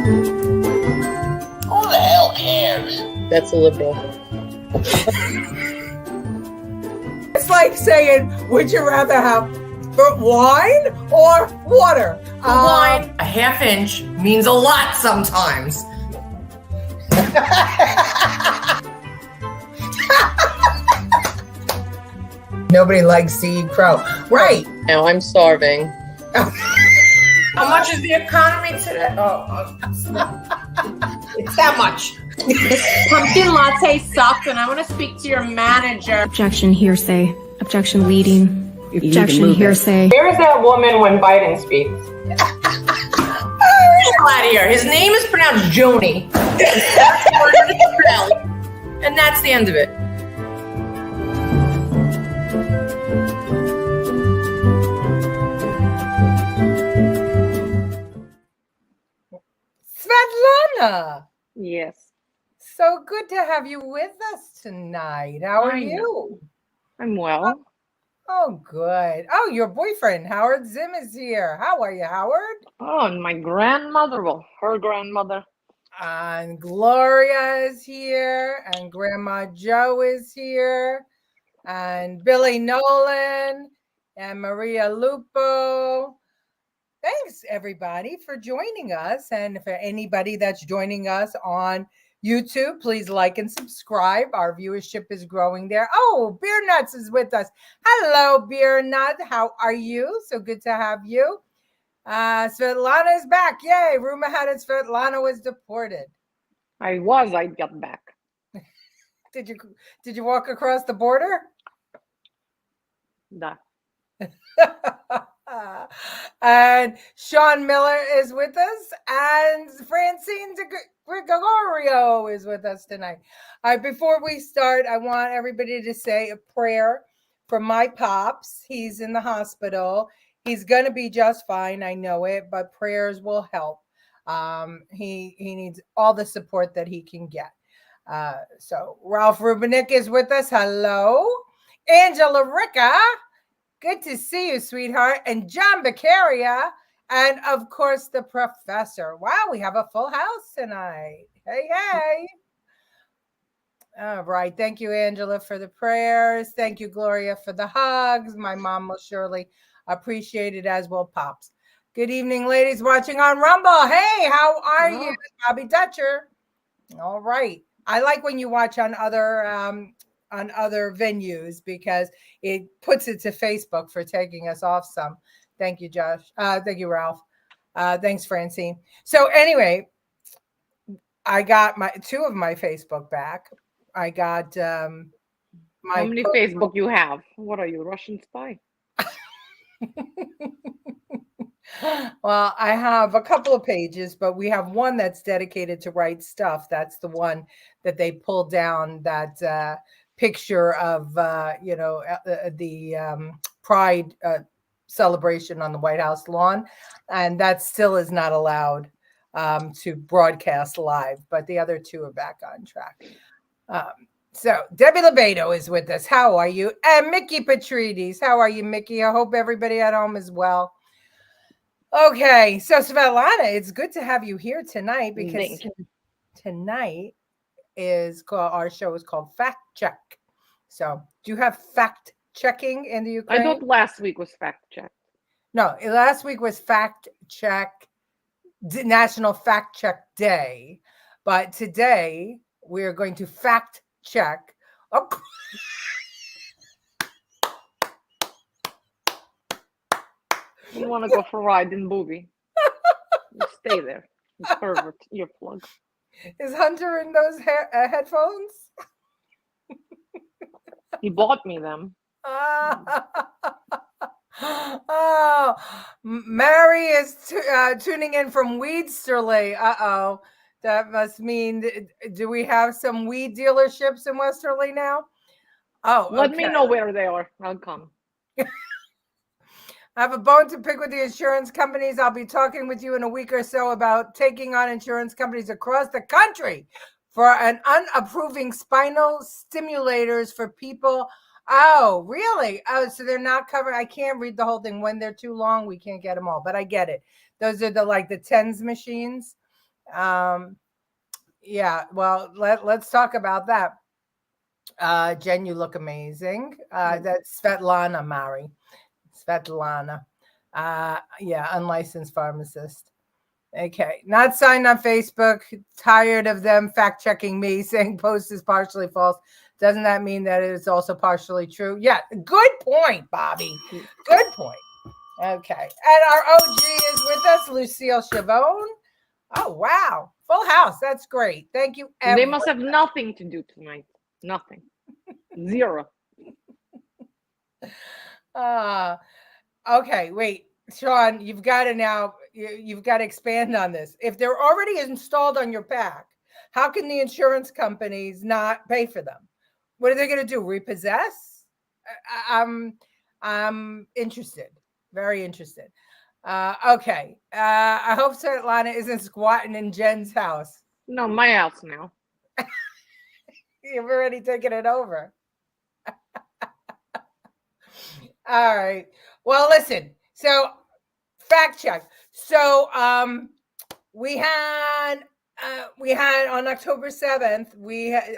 Who the hell cares? That's a liberal. It's like saying, would you rather have wine or water? Wine, a half inch, means a lot sometimes. Nobody likes to eat crow. Right. Now I'm starving. How much is the economy today? It's that much. Pumpkin latte sucked, and I want to speak to your manager. Objection, hearsay. Objection, leading. Objection, hearsay. Where is that woman when Biden speaks? Out of here. His name is pronounced Joni. And that's the end of it. Svetlana, Yes, so good to have you with us tonight. How are you? I'm well. Oh, good. Oh, your boyfriend, Howard Zim, is here. How are you, Howard? Oh, and my grandmother, well, her grandmother. And Gloria is here, and Grandma Joe is here, and Billy Nolan, and Maria Lupo. Thanks, everybody, for joining us. And for anybody that's joining us on YouTube, please like and subscribe. Our viewership is growing there. Oh, Beer Nuts is with us. Hello, Beer Nut. How are you? So good to have you. Svetlana is back. Yay. Rumor had it Svetlana was deported. I got back. Did you walk across the border? Da. And Sean Miller is with us, and Francine Gregorio is with us tonight. Before we start, I want everybody to say a prayer for my pops. He's in the hospital. He's going to be just fine. I know it, but prayers will help. He needs all the support that he can get. So Ralph Rubinik is with us. Hello. Angela Ricca. Good to see you, sweetheart. And John Beccaria. And, of course, the professor. Wow, we have a full house tonight. Hey, hey. All right. Thank you, Angela, for the prayers. Thank you, Gloria, for the hugs. My mom will surely appreciate it, as will Pops. Good evening, ladies watching on Rumble. Hey, how are you? Bobby Dutcher. All right. I like when you watch on other venues because it puts it to Facebook for taking us off some. Thank you, Josh. Thank you, Ralph. Thanks, Francine. So anyway, I got two of my Facebook back. I got How many Facebook you have? What are you, Russian spy? Well, I have a couple of pages, but we have one that's dedicated to Right Stuff. That's the one that they pulled down that picture of the Pride celebration on the White House lawn, and that still is not allowed to broadcast live, but the other two are back on track. So Debbie Lobato is with us. How are you? And Mickey Petrides. How are you, Mickey? I hope everybody at home is well. Okay, so Svetlana, it's good to have you here tonight because tonight our show is called Fact Check. So do you have fact checking in the Ukraine? I thought last week was fact check. No, last week was Fact Check, National Fact Check Day. But today we're going to fact check. Oh. You want to go for a ride in Booby? You stay there. You pervert earplug. Is Hunter in those headphones? He bought me them. Oh, Mary is tuning in from Weedsterly. Uh-oh. That must mean, do we have some weed dealerships in Westerly now? Oh, Let me know where they are. I'll come. I have a bone to pick with the insurance companies. I'll be talking with you in a week or so about taking on insurance companies across the country for an unapproving spinal stimulators for people. Oh, really? Oh, so they're not covered. I can't read the whole thing. When they're too long, we can't get them all, but I get it. Those are the TENS machines. Yeah, well, let's talk about that. Jen, you look amazing. That's Svetlana Mari. Svetlana. Yeah, unlicensed pharmacist. Okay, not signed on Facebook. Tired of them fact checking me, saying post is partially false. Doesn't that mean that it's also partially true? Yeah, good point, Bobby. Good point. Okay, and our OG is with us, Lucille Chavone. Oh wow, full house. That's great. Thank you. They must have nothing to do tonight. Nothing. Zero. Okay, wait. Sean, you've got to now, you've got to expand on this. If they're already installed on your pack, how can the insurance companies not pay for them? What are they going to do? Repossess? I'm interested. Very interested. Okay. I hope Svetlana isn't squatting in Jen's house. No, my house now. You've already taken it over. All right. Well, listen. So, fact check. So, we had on October 7th,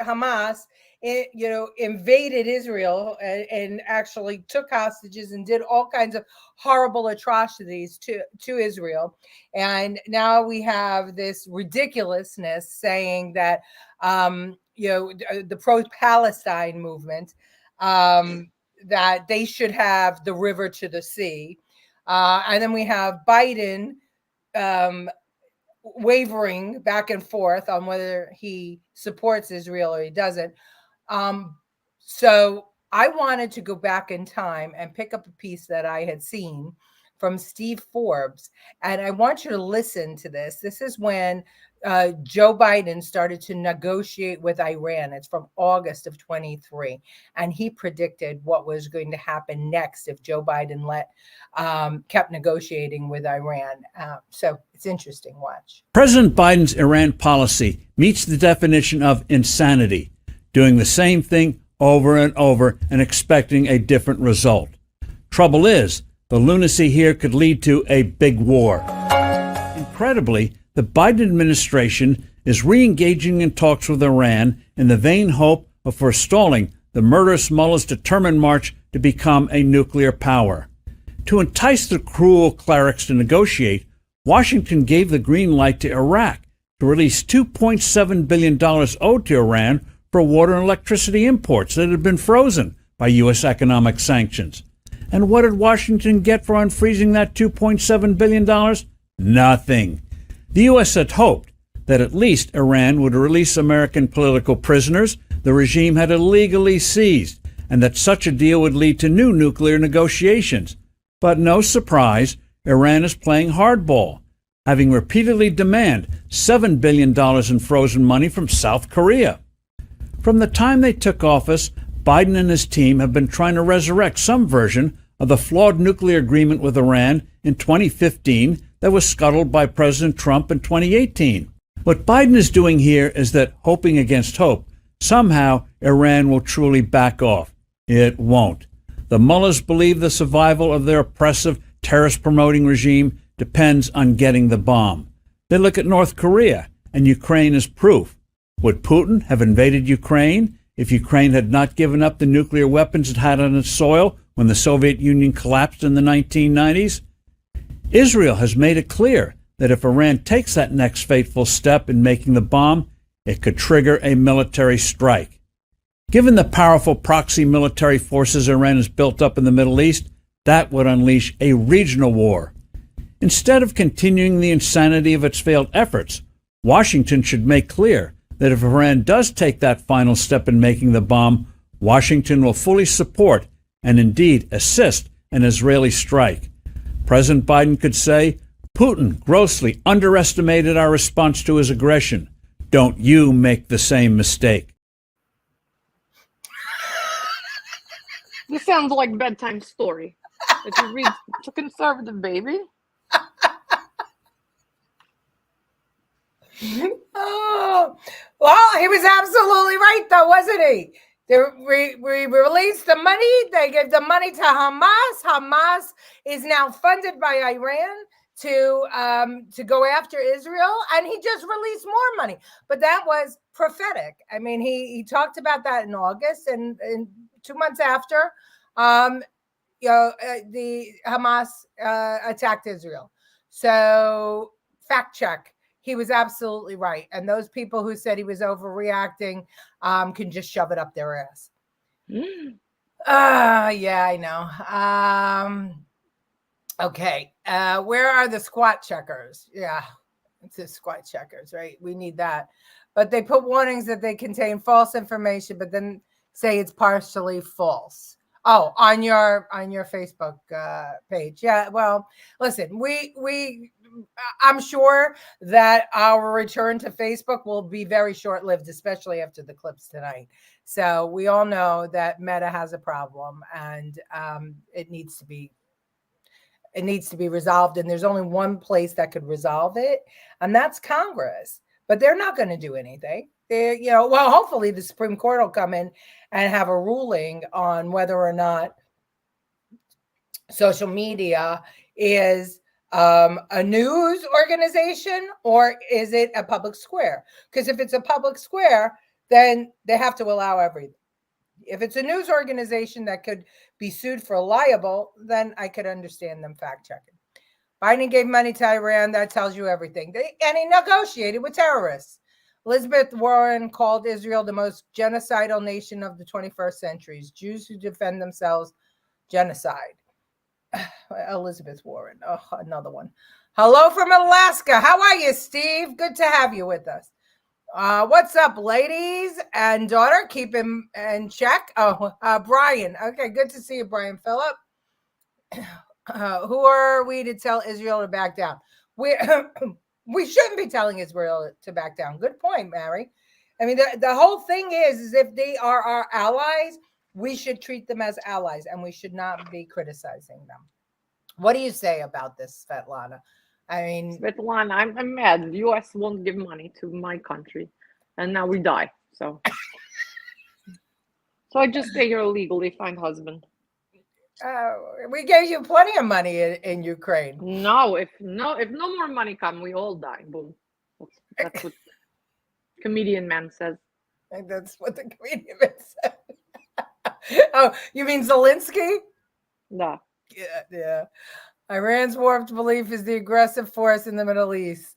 Hamas, invaded Israel and actually took hostages and did all kinds of horrible atrocities to Israel. And now we have this ridiculousness saying that, the pro-Palestine movement, that they should have the river to the sea. And then we have Biden wavering back and forth on whether he supports Israel or he doesn't. So I wanted to go back in time and pick up a piece that I had seen from Steve Forbes. And I want you to listen to this. This is when Joe Biden started to negotiate with Iran. It's from August of 23. And he predicted what was going to happen next if Joe Biden kept negotiating with Iran. So it's interesting. Watch. President Biden's Iran policy meets the definition of insanity, doing the same thing over and over and expecting a different result. Trouble is, the lunacy here could lead to a big war. Incredibly, the Biden administration is re-engaging in talks with Iran in the vain hope of forestalling the murderous mullah's determined march to become a nuclear power. To entice the cruel clerics to negotiate, Washington gave the green light to Iraq to release $2.7 billion owed to Iran for water and electricity imports that had been frozen by U.S. economic sanctions. And what did Washington get for unfreezing that $2.7 billion? Nothing. The U.S. had hoped that at least Iran would release American political prisoners the regime had illegally seized, and that such a deal would lead to new nuclear negotiations. But no surprise, Iran is playing hardball, having repeatedly demanded $7 billion in frozen money from South Korea. From the time they took office, Biden and his team have been trying to resurrect some version of the flawed nuclear agreement with Iran in 2015 that was scuttled by President Trump in 2018. What Biden is doing here is that, hoping against hope, somehow Iran will truly back off. It won't. The mullahs believe the survival of their oppressive, terrorist-promoting regime depends on getting the bomb. They look at North Korea, and Ukraine as proof. Would Putin have invaded Ukraine if Ukraine had not given up the nuclear weapons it had on its soil when the Soviet Union collapsed in the 1990s? Israel has made it clear that if Iran takes that next fateful step in making the bomb, it could trigger a military strike. Given the powerful proxy military forces Iran has built up in the Middle East, that would unleash a regional war. Instead of continuing the insanity of its failed efforts, Washington should make clear that if Iran does take that final step in making the bomb, Washington will fully support and indeed assist an Israeli strike. President Biden could say, Putin grossly underestimated our response to his aggression. Don't you make the same mistake. This sounds like a bedtime story that you read to conservative baby. Oh, well, he was absolutely right, though, wasn't he? We released the money. They gave the money to Hamas. Hamas is now funded by Iran to go after Israel, and he just released more money. But that was prophetic. I mean, he talked about that in August, and 2 months after, the Hamas attacked Israel. So fact check. He was absolutely right. And those people who said he was overreacting can just shove it up their ass. Yeah, I know. Okay. Where are the squat checkers? Yeah, it's the squat checkers, right? We need that. But they put warnings that they contain false information, but then say it's partially false. Oh, on your Facebook page. Yeah, well, listen, I'm sure that our return to Facebook will be very short-lived, especially after the clips tonight. So we all know that Meta has a problem, and it needs to be resolved. And there's only one place that could resolve it, and that's Congress. But they're not going to do anything. Well, hopefully the Supreme Court will come in and have a ruling on whether or not social media is a news organization or is it a public square? Because if it's a public square, then they have to allow everything. If it's a news organization that could be sued for libel, then I could understand them fact checking. Biden gave money to Iran. That tells you everything. And he negotiated with terrorists. Elizabeth Warren called Israel the most genocidal nation of the 21st century. Jews who defend themselves, genocide. Elizabeth Warren. Oh, another one. Hello from Alaska. How are you, Steve? Good to have you with us. What's up, ladies and daughter? Keep him in check. Oh, Brian. Okay, good to see you, Brian Phillip. Who are we to tell Israel to back down? We shouldn't be telling Israel to back down. Good point, Mary. I mean, the whole thing is if they are our allies, we should treat them as allies, and we should not be criticizing them. What do you say about this, Svetlana? I mean, Svetlana, I'm mad. The U.S. won't give money to my country, and now we die. So I just stay here illegally, find husband. We gave you plenty of money in Ukraine. No, if no more money come, we all die. Boom. That's what comedian man says. And that's what the comedian man said. Oh, you mean Zelensky? No. Yeah. Iran's warped belief is the aggressive force in the Middle East.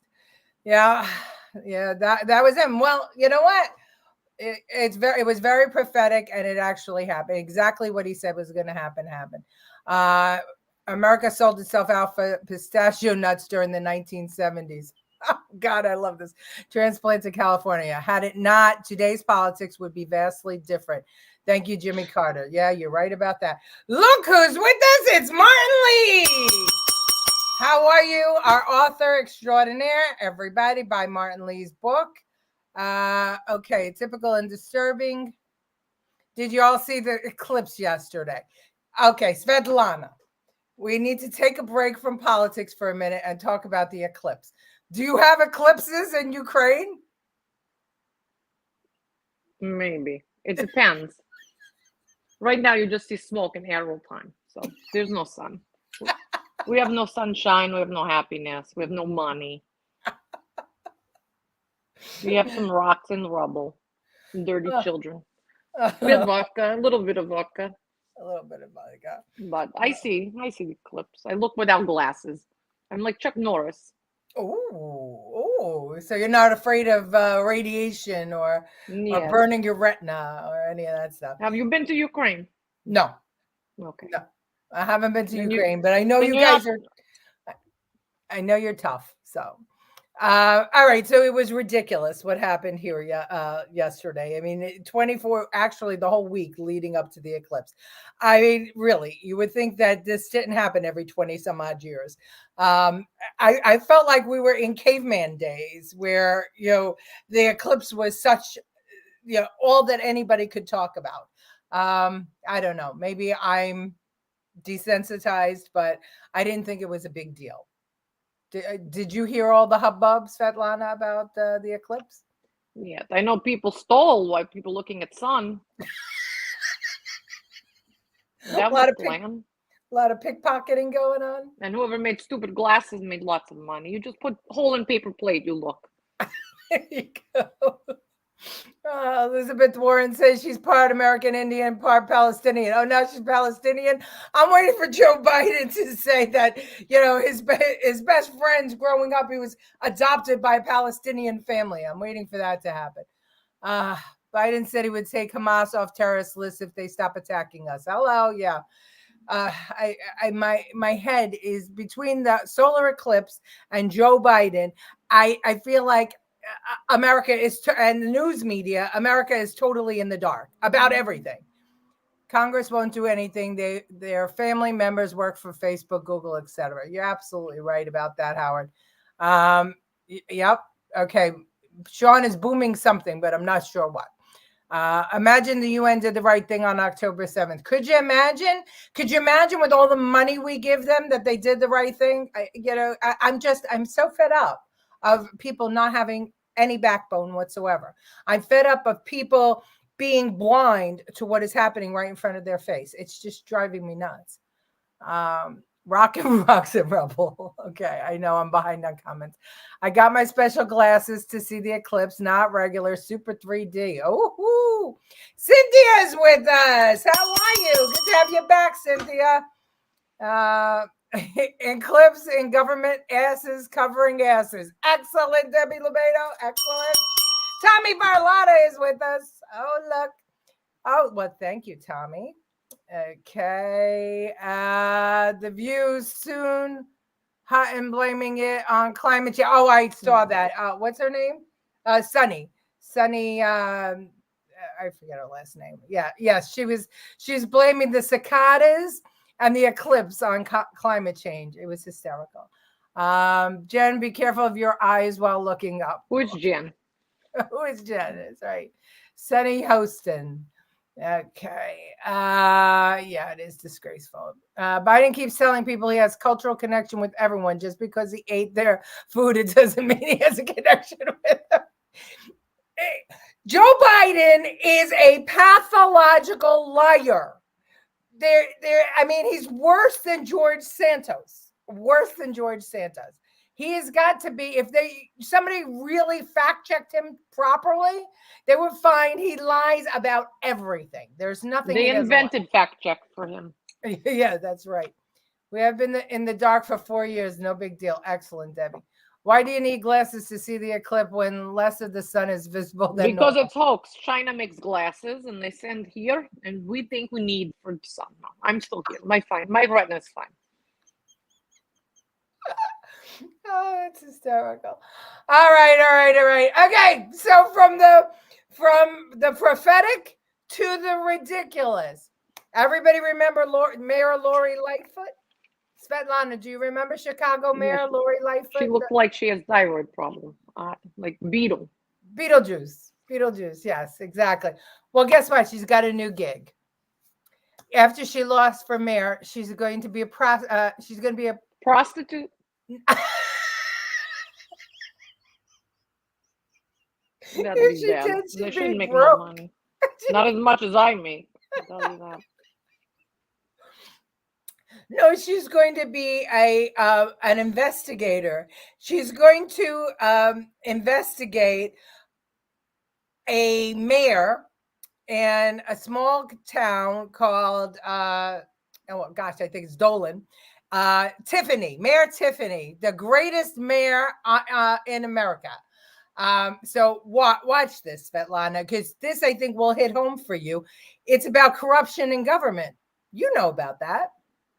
Yeah, that was him. Well, you know what? It was very prophetic, and it actually happened. Exactly what he said was going to happen happened. America sold itself out for pistachio nuts during the 1970s. Oh, God, I love this. Transplant to California. Had it not, today's politics would be vastly different. Thank you, Jimmy Carter. Yeah, you're right about that. Look who's with us. It's Martin Lee. How are you? Our author extraordinaire, everybody, by Martin Lee's book. Okay, typical and disturbing. Did you all see the eclipse yesterday? Okay, Svetlana, we need to take a break from politics for a minute and talk about the eclipse. Do you have eclipses in Ukraine? Maybe. It depends. Right now, you just see smoke and air all the time. So there's no sun. We have no sunshine. We have no happiness. We have no money. We have some rocks and rubble. Some dirty children. We have vodka, a little bit of vodka. A little bit of vodka. But I see the eclipse. I look without glasses. I'm like Chuck Norris. Oh, so you're not afraid of radiation or burning your retina or any of that stuff. Have you been to Ukraine? No. Okay. No, I haven't been to Ukraine, but I know you guys are. I know you're tough. So, all right. So it was ridiculous what happened here yesterday. I mean, 24, actually the whole week leading up to the eclipse. I mean, really, you would think that this didn't happen every 20 some odd years. I felt like we were in caveman days where, the eclipse was such, all that anybody could talk about. I don't know. Maybe I'm desensitized, but I didn't think it was a big deal. Did you hear all the hubbub, Svetlana, about the eclipse? Yeah, I know people stole while people looking at sun. That was a plan. A A lot of pickpocketing going on. And whoever made stupid glasses made lots of money. You just put hole in paper plate, you look. There you go. Elizabeth Warren says she's part American Indian, part Palestinian. Oh, now she's Palestinian. I'm waiting for Joe Biden to say that, his best friends growing up, he was adopted by a Palestinian family. I'm waiting for that to happen. Biden said he would take Hamas off terrorist lists if they stop attacking us. Hello, yeah. My head is between the solar eclipse and Joe Biden. I feel like America is, and the news media, America is totally in the dark about everything. Congress won't do anything. Their family members work for Facebook, Google, etc. You're absolutely right about that, Howard. Yep. Okay. Sean is booming something, but I'm not sure what. Imagine the UN did the right thing on October 7th. Could you imagine? Could you imagine with all the money we give them that they did the right thing? I'm so fed up of people not having any backbone whatsoever. I'm fed up of people being blind to what is happening right in front of their face. It's just driving me nuts. Rocks and Rebel. Okay, I know I'm behind on comments. I got my special glasses to see the eclipse, not regular, super 3D. Oh, Cynthia's with us. How are you? Good to have you back, Cynthia. Eclipse in government asses covering asses. Excellent, Debbie Lobedo. Excellent. Tommy Barlotta is with us. Oh, look. Oh, well, thank you, Tommy. Okay. The Views soon hot and blaming it on climate change. Oh, I saw that. What's her name? Sunny. I forget her last name. Yes, she's blaming the cicadas and the eclipse on climate change. It was hysterical. Jen, be careful of your eyes while looking up. Who's Jen? Who is Jen? That's right. Sunny Hostin. Okay. Yeah, it is disgraceful. Biden keeps telling people he has cultural connection with everyone. Just because he ate their food, it doesn't mean he has a connection with them. Joe Biden is a pathological liar. He's worse than George Santos. He has got to be, if somebody really fact checked him properly, they would find he lies about everything. There's nothing. They invented fact check for him. Yeah, that's right. We have been in the dark for 4 years. No big deal. Excellent, Debbie. Why do you need glasses to see the eclipse when less of the sun is visible than because normal? It's hoax. China makes glasses and they send here, and we think we need for the sun. No, I'm still here. My retina is fine. Oh, that's hysterical. All right. Okay, so from the prophetic to the ridiculous. Everybody remember Mayor Lori Lightfoot? Svetlana, do you remember Chicago Mayor Lori Lightfoot? She looked like she has thyroid problem, like Beetlejuice, yes, exactly. Well, guess what? She's got a new gig. After she lost for mayor, she's going to be a prostitute. They shouldn't make no money. Not as much as I make. I'll tell you that. No, she's going to be an investigator. She's going to investigate a mayor in a small town called I think it's Dolan. Mayor Tiffany, the greatest mayor in America. So watch this, Svetlana, because this I think will hit home for you. It's about corruption in government. You know about that.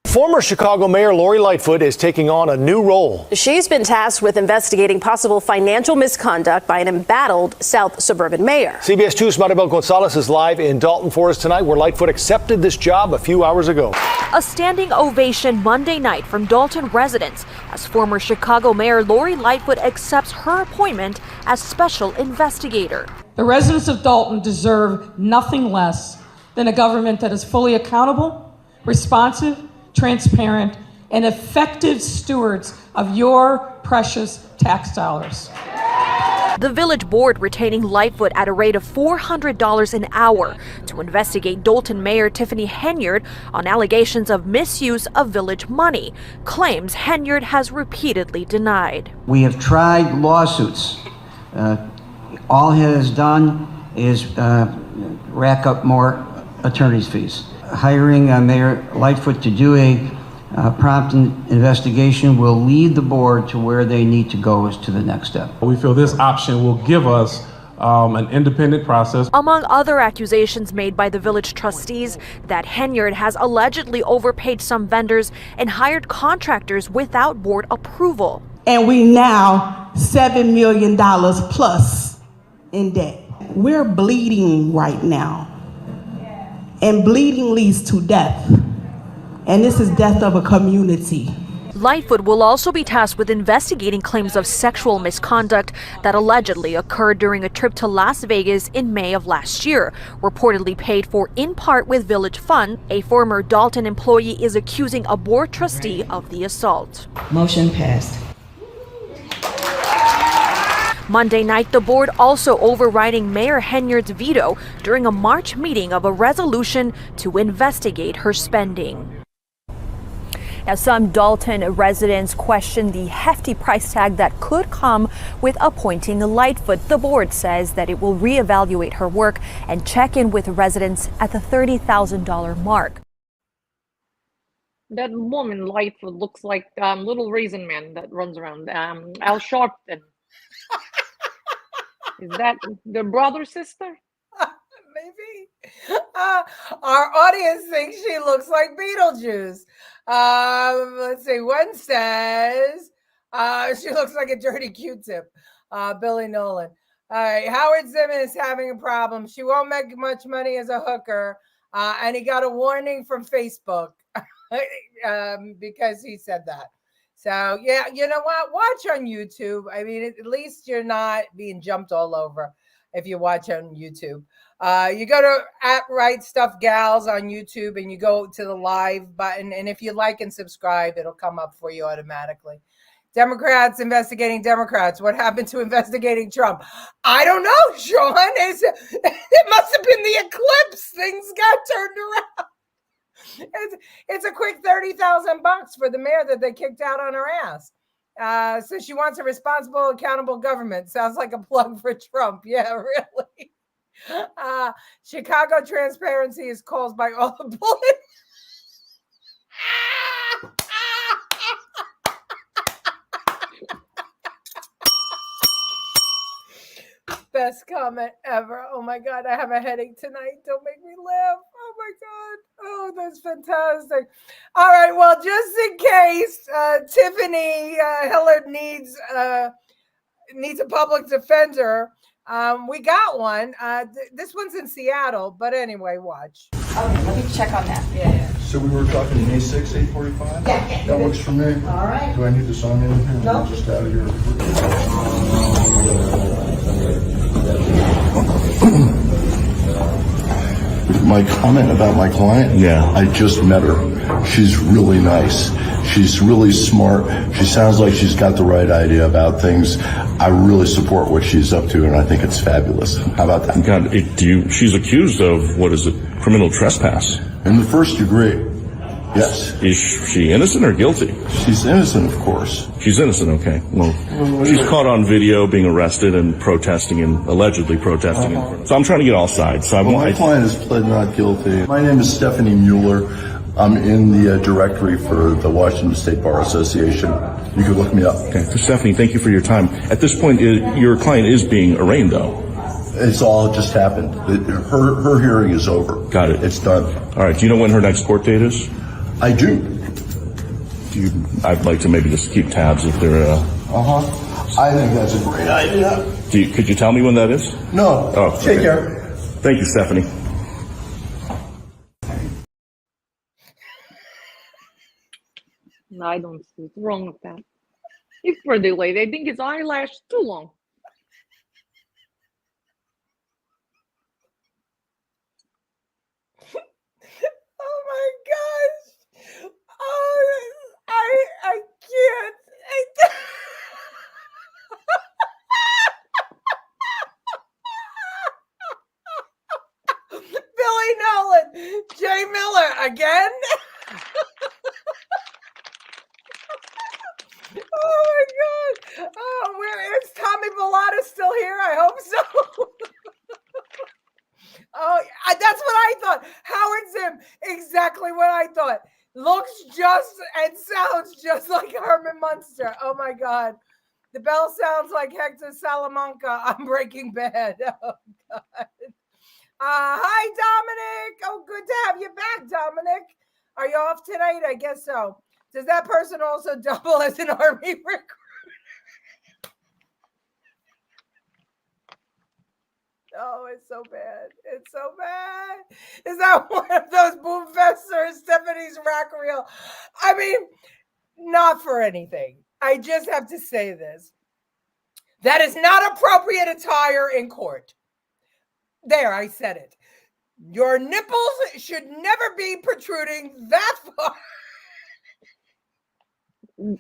Former Chicago Mayor Lori Lightfoot is taking on a new role. She's been tasked with investigating possible financial misconduct by an embattled South Suburban mayor. CBS 2's Maribel Gonzalez is live in Dalton for us tonight, where Lightfoot accepted this job a few hours ago. A standing ovation Monday night from Dalton residents as former Chicago Mayor Lori Lightfoot accepts her appointment as special investigator. The residents of Dalton deserve nothing less than a government that is fully accountable, responsive, transparent, and effective stewards of your precious tax dollars. The village board retaining Lightfoot at a rate of $400 an hour to investigate Dolton Mayor Tiffany Henyard on allegations of misuse of village money, claims Henyard has repeatedly denied. We have tried lawsuits. All it has done is rack up more attorney's fees. Hiring Mayor Lightfoot to do a prompt investigation will lead the board to where they need to go as to the next step. We feel this option will give us an independent process. Among other accusations made by the village trustees, that Henyard has allegedly overpaid some vendors and hired contractors without board approval. And we now $7 million plus in debt. We're bleeding right now. And bleeding leads to death. And this is death of a community. Lightfoot will also be tasked with investigating claims of sexual misconduct that allegedly occurred during a trip to Las Vegas in May of last year, reportedly paid for in part with village funds. A former Dolton employee is accusing a board trustee of the assault. Motion passed. Monday night, the board also overriding Mayor Henyard's veto during a March meeting of a resolution to investigate her spending. Now, some Dolton residents question the hefty price tag that could come with appointing Lightfoot. The board says that it will reevaluate her work and check in with residents at the $30,000 mark. That woman Lightfoot looks like little Raisin Man that runs around. Al Sharpton. Is that the brother sister? Maybe. Our audience thinks she looks like Beetlejuice. Let's see. One says she looks like a dirty Q-tip. Billy Nolan. All right. Howard Zimmer is having a problem. She won't make much money as a hooker. And he got a warning from Facebook because he said that. So, yeah, you know what? Watch on YouTube. I mean, at least you're not being jumped all over if you watch on YouTube. You go to @RightStuffGals on YouTube and you go to the live button. And if you like and subscribe, it'll come up for you automatically. Democrats investigating Democrats. What happened to investigating Trump? I don't know, Sean. It must have been the eclipse. Things got turned around. It's a quick $30,000 for the mayor that they kicked out on her ass. So she wants a responsible, accountable government. Sounds like a plug for Trump. Yeah, really. Chicago transparency is caused by all the bullets. Best comment ever. Oh my God, I have a headache tonight. Don't make me laugh. Oh my God. Oh, that's fantastic. All right. Well, just in case Tiffany Hillard needs a public defender, we got one. This one's in Seattle, but anyway, watch. Okay, let me check on that. Yeah. So we were talking May 6, 8:45? Yeah. That works for me. All right. Do I need to sign anything? No. I'm just out of here. My comment about my client? Yeah. I just met her. She's really nice. She's really smart. She sounds like she's got the right idea about things. I really support what she's up to, and I think it's fabulous. How about that? God, she's accused of, what is it, criminal trespass? In the first degree. Yes. Is she innocent or guilty? She's innocent, of course. She's innocent, okay. Well, she's caught on video being arrested and protesting and allegedly protesting. So I'm trying to get all sides. So my client has pled not guilty. My name is Stephanie Mueller. I'm in the directory for the Washington State Bar Association. You can look me up. Okay. So Stephanie, thank you for your time. At this point, your client is being arraigned, though. It's all just happened. Her hearing is over. Got it. It's done. All right. Do you know when her next court date is? I do. I'd like to maybe just keep tabs if they're. I think that's a great idea. Could you tell me when that is? No. Oh, Take okay. care. Thank you, Stephanie. No, I don't see what's wrong with that. He's pretty late. I think his eyelash is too long. Oh my gosh. Oh, I can't. Jay Miller again. Oh my God! Oh, where is Tommy Bellata still here? I hope so. Oh, that's what I thought. Howard Zinn, exactly what I thought. Looks just and sounds just like Herman Munster. Oh my God. The bell sounds like Hector Salamanca on Breaking Bad. Oh God. Hi, Dominic. Oh, good to have you back, Dominic. Are you off tonight? I guess so. Does that person also double as an army recruit? Oh, it's so bad. It's so bad. Is that one of those Boom Fests or Stephanie's rack reel? I mean, not for anything. I just have to say this. That is not appropriate attire in court. There, I said it. Your nipples should never be protruding that far. When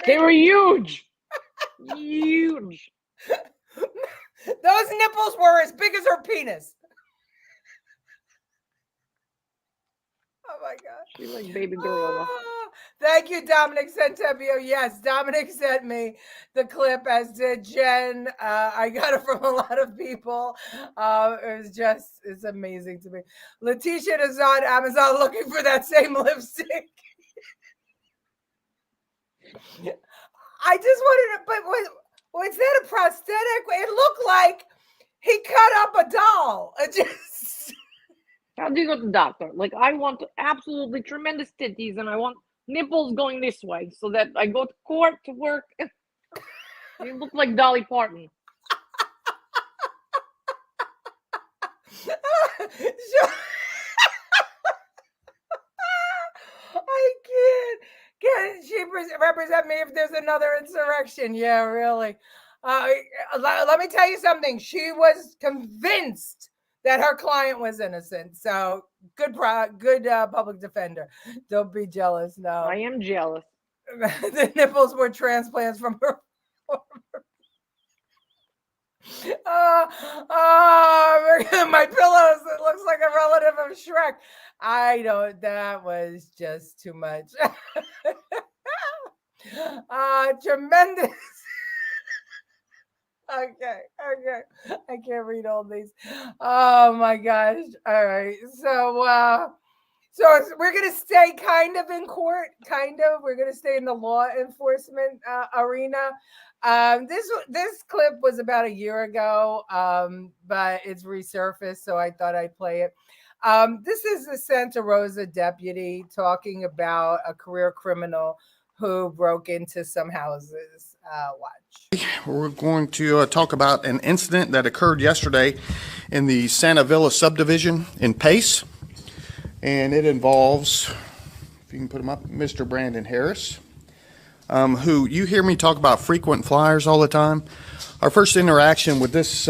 they were huge. Huge. Those nipples were as big as her penis. Oh my God. She's like baby gorilla. Thank you, Dominic Centebio. Yes, Dominic sent me the clip, as did Jen. I got it from a lot of people. It's amazing to me. Letitia is on Amazon looking for that same lipstick. I just wanted to, but was that a prosthetic? It looked like he cut up a doll. It just. How do you go to the doctor? Like, I want absolutely tremendous titties and I want nipples going this way so that I go to court to work. You look like Dolly Parton. I can't. Can she represent me if there's another insurrection? Yeah, really. Let me tell you something. She was convinced that her client was innocent. So good public defender. Don't be jealous. No, I am jealous. The nipples were transplants from her. My pillows. It looks like a relative of Shrek. I don't. That was just too much. Tremendous. Okay. I can't read all these. Oh my gosh. All right. So we're gonna stay kind of in court. We're gonna stay in the law enforcement arena. This clip was about a year ago, but it's resurfaced, so I thought I'd play it. This is a Santa Rosa deputy talking about a career criminal who broke into some houses. Watch. We're going to talk about an incident that occurred yesterday in the Santa Villa subdivision in Pace, and it involves, if you can put him up, Mr. Brandon Harris, who you hear me talk about frequent flyers all the time. Our first interaction with this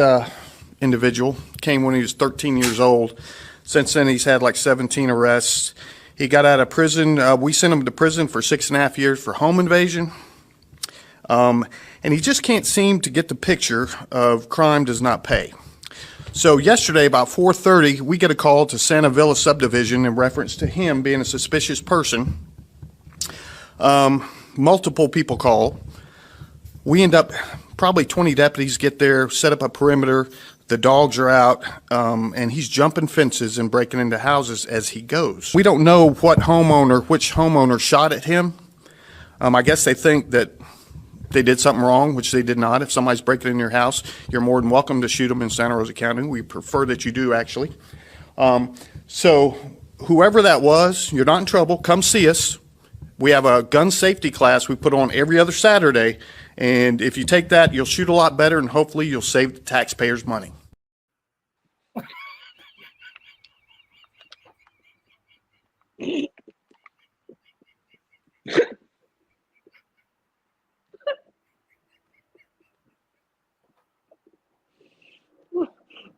individual came when he was 13 years old. Since then, he's had like 17 arrests. He got out of prison. We sent him to prison for 6.5 years for home invasion. And he just can't seem to get the picture of crime does not pay. So yesterday, about 4:30, we get a call to Santa Villa subdivision in reference to him being a suspicious person. Multiple people call. We end up, probably 20 deputies get there, set up a perimeter. The dogs are out, and he's jumping fences and breaking into houses as he goes. We don't know which homeowner shot at him. I guess they think that they did something wrong, which they did not. If somebody's breaking in your house, you're more than welcome to shoot them in Santa Rosa County. We prefer that you do, actually. So whoever that was, you're not in trouble. Come see us. We have a gun safety class we put on every other Saturday, and if you take that, you'll shoot a lot better, and hopefully you'll save the taxpayers money.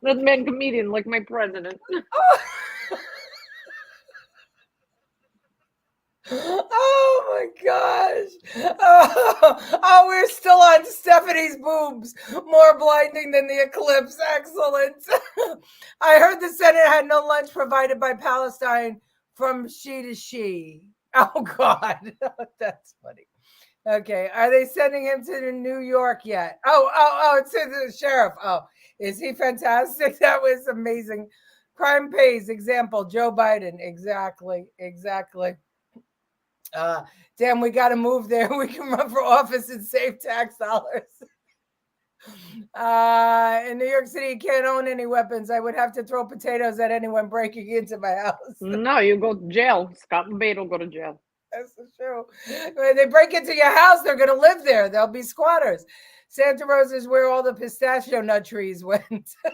That man comedian like my president. Oh my gosh. Oh, we're still on Stephanie's boobs. More blinding than the eclipse. Excellent. I heard the Senate had no lunch provided by Palestine from she to she. Oh, God. That's funny. Okay. Are they sending him to New York yet? Oh, to the sheriff. Oh, is he fantastic? That was amazing. Crime pays. Example, Joe Biden. Exactly. Damn, we got to move there. We can run for office and save tax dollars. In New York City, you can't own any weapons. I would have to throw potatoes at anyone breaking into my house. No, you go to jail. Scott and Bate will go to jail. That's true. When they break into your house, they're going to live there. They'll be squatters. Santa Rosa is where all the pistachio nut trees went. I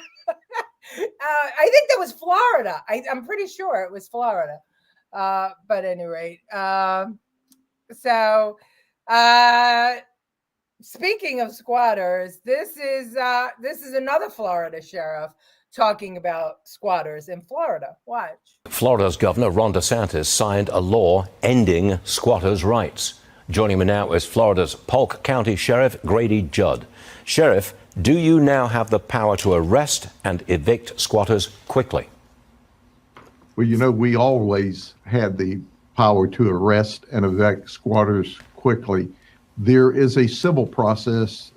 think that was Florida. I'm pretty sure it was Florida. But at any rate, speaking of squatters, this is another Florida sheriff talking about squatters in Florida. Watch. Florida's Governor Ron DeSantis signed a law ending squatters' rights. Joining me now is Florida's Polk County Sheriff Grady Judd. Sheriff, do you now have the power to arrest and evict squatters quickly? Well, you know, we always had the power to arrest and evict squatters quickly. There is a civil process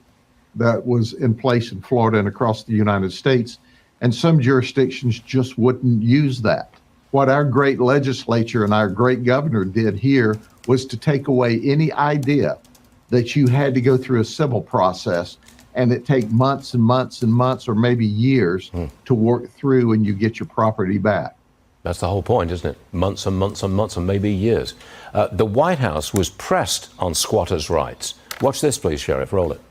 that was in place in Florida and across the United States, and some jurisdictions just wouldn't use that. What our great legislature and our great governor did here was to take away any idea that you had to go through a civil process and it take months and months and months or maybe years to work through and you get your property back. That's the whole point, isn't it? Months and months and months and maybe years. The White House was pressed on squatters' rights. Watch this, please, Sheriff. Roll it.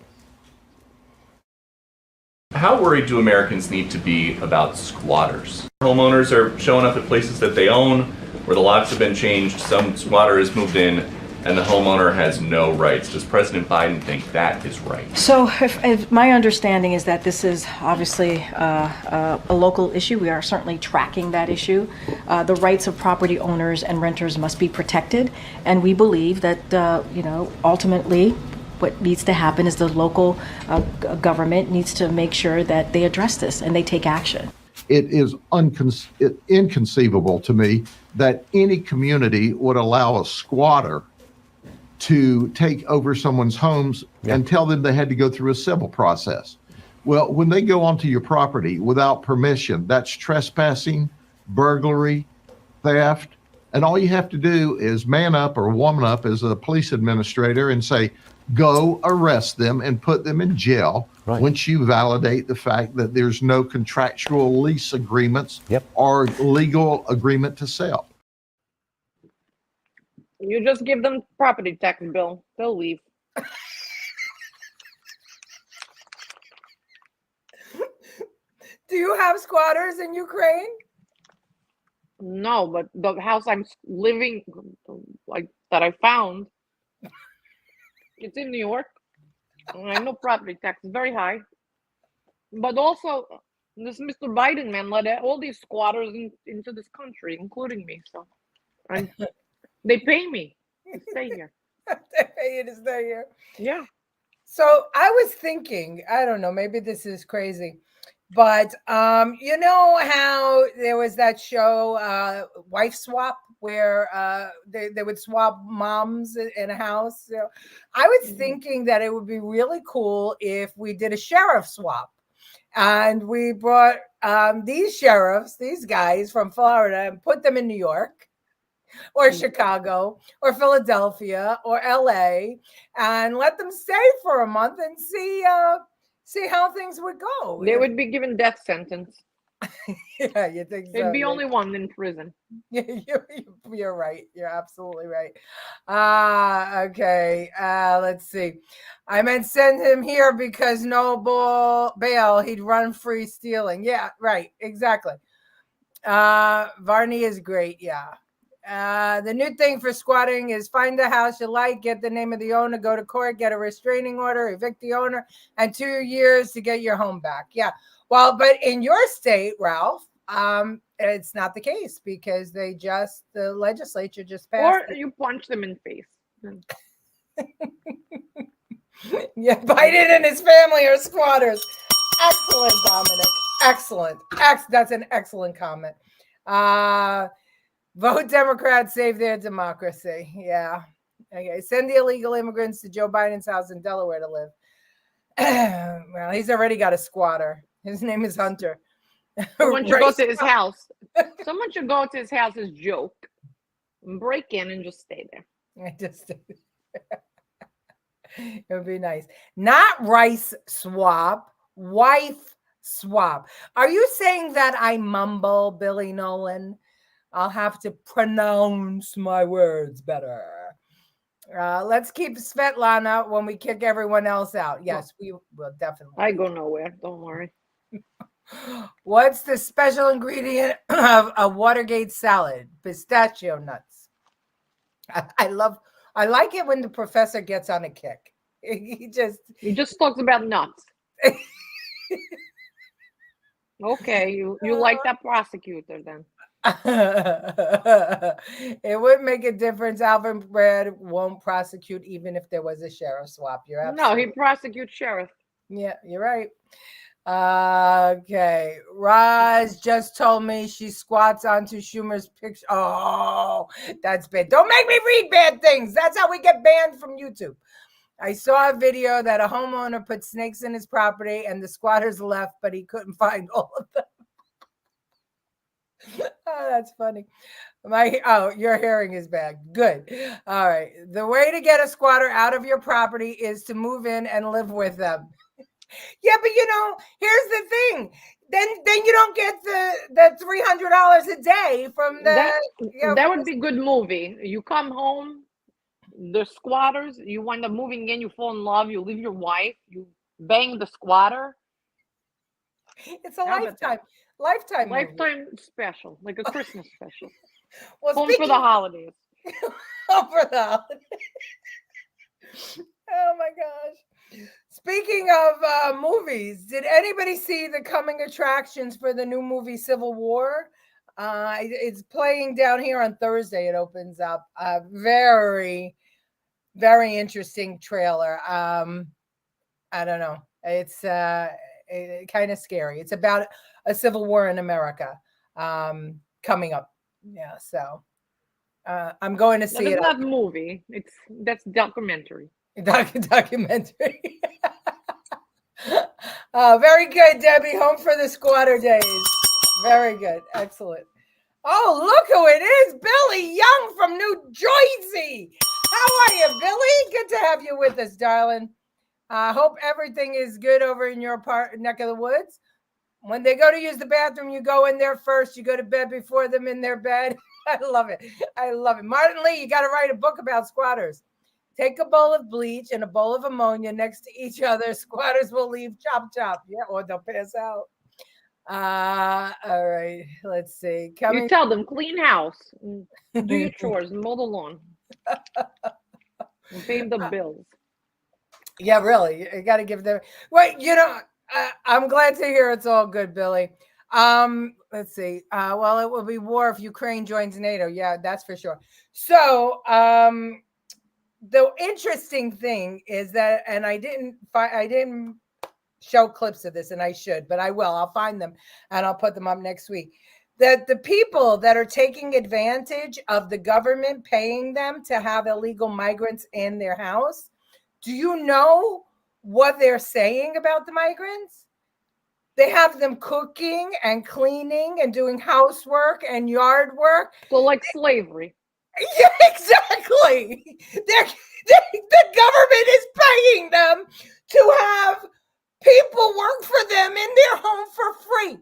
How worried do Americans need to be about squatters? Homeowners are showing up at places that they own, where the locks have been changed, some squatter has moved in, and the homeowner has no rights. Does President Biden think that is right? So if my understanding is that this is obviously a local issue. We are certainly tracking that issue. The rights of property owners and renters must be protected. And we believe that, ultimately, what needs to happen is the local government needs to make sure that they address this and they take action. It is inconceivable to me that any community would allow a squatter to take over someone's homes and tell them they had to go through a civil process. Well, when they go onto your property without permission, that's trespassing, burglary, theft, and all you have to do is man up or woman up as a police administrator and say, go arrest them and put them in jail once you validate the fact that there's no contractual lease agreements or legal agreement to sell. You just give them property tax bill. They'll leave. Do you have squatters in Ukraine? No, but the house I'm living, like that I found, it's in New York. I know property tax is very high. But also, this Mr. Biden man let all these squatters into this country, including me. So they pay me to stay here. They pay you to stay here. Yeah. So I was thinking, I don't know, maybe this is crazy, but you know how there was that show, Wife Swap, where they would swap moms in a house. So I was thinking that it would be really cool if we did a sheriff swap. And we brought these sheriffs, these guys from Florida, and put them in New York or Chicago or Philadelphia or LA and let them stay for a month and see how things would go. They would be given death sentence. Yeah, you think so? There'd be only one in prison. Yeah, you're right. You're absolutely right. Okay. Let's see. I meant send him here because no bail. He'd run free stealing. Yeah, right. Exactly. Varney is great. Yeah. The new thing for squatting is find a house you like, get the name of the owner, go to court, get a restraining order, evict the owner, and 2 years to get your home back. Yeah. Well, but in your state, Ralph, it's not the case because the legislature just passed. Or you punch them in the face. Yeah, Biden and his family are squatters. Excellent, Dominic. Excellent. That's an excellent comment. Vote Democrats, save their democracy. Yeah. Okay. Send the illegal immigrants to Joe Biden's house in Delaware to live. Well, he's already got a squatter. His name is Hunter. Someone should go to his house. Someone should go to his house as joke, and break in and just stay there. It would be nice. Not rice swap, wife swap. Are you saying that I mumble, Billy Nolan? I'll have to pronounce my words better. Let's keep Svetlana when we kick everyone else out. Yes, we will definitely. I go nowhere. Don't worry. What's the special ingredient of a Watergate salad? Pistachio nuts. I like it when the professor gets on a kick. He just talks about nuts. Okay, you like that prosecutor then. It would make a difference. Alvin Bragg won't prosecute even if there was a sheriff swap. You're absolutely No, he prosecutes sheriff. Yeah, you're right. Okay. Roz just told me she squats onto Schumer's picture. Oh, that's bad. Don't make me read bad things. That's how we get banned from YouTube. I saw a video that a homeowner put snakes in his property and the squatters left, but he couldn't find all of them. Oh, that's funny. Your hearing is bad. Good. All right. The way to get a squatter out of your property is to move in and live with them. Yeah, but here's the thing. Then you don't get the $300 a day from the. That would be a good movie. You come home, the squatters. You wind up moving in. You fall in love. You leave your wife. You bang the squatter. It's a lifetime movie. Special, like a Christmas special. Well, home for the holidays. Home for the holidays. Oh my gosh. Speaking of movies, did anybody see the coming attractions for the new movie Civil War? It's playing down here on Thursday. It opens up. Very, very interesting trailer. I don't know. It's kind of scary. It's about a civil war in America coming up. Yeah, so I'm going to see it. It's not a movie. That's documentary. Documentary. Very good, Debbie. Home for the squatter days. Very good. Excellent. Oh, look who it is. Billy Young from New Jersey. How are you, Billy? Good to have you with us, darling. I hope everything is good over in your neck of the woods. When they go to use the bathroom, you go in there first. You go to bed before them in their bed. I love it. I love it. Martin Lee, you got to write a book about squatters. Take a bowl of bleach and a bowl of ammonia next to each other. Squatters will leave chop chop. Yeah, or they'll pass out. All right. Let's see. You tell them, clean house. Do your chores. Mow the lawn. Pay the bills. Yeah, really. You got to give them. Wait, I'm glad to hear it's all good, Billy. Let's see. Well, it will be war if Ukraine joins NATO. Yeah, that's for sure. So, the interesting thing is that, and I didn't show clips of this, and I should, but I will. I'll find them and I'll put them up next week. That the people that are taking advantage of the government paying them to have illegal migrants in their house, do you know what they're saying about the migrants? They have them cooking and cleaning and doing housework and yard work. So like slavery. Yeah, exactly. The government is paying them to have people work for them in their home for free.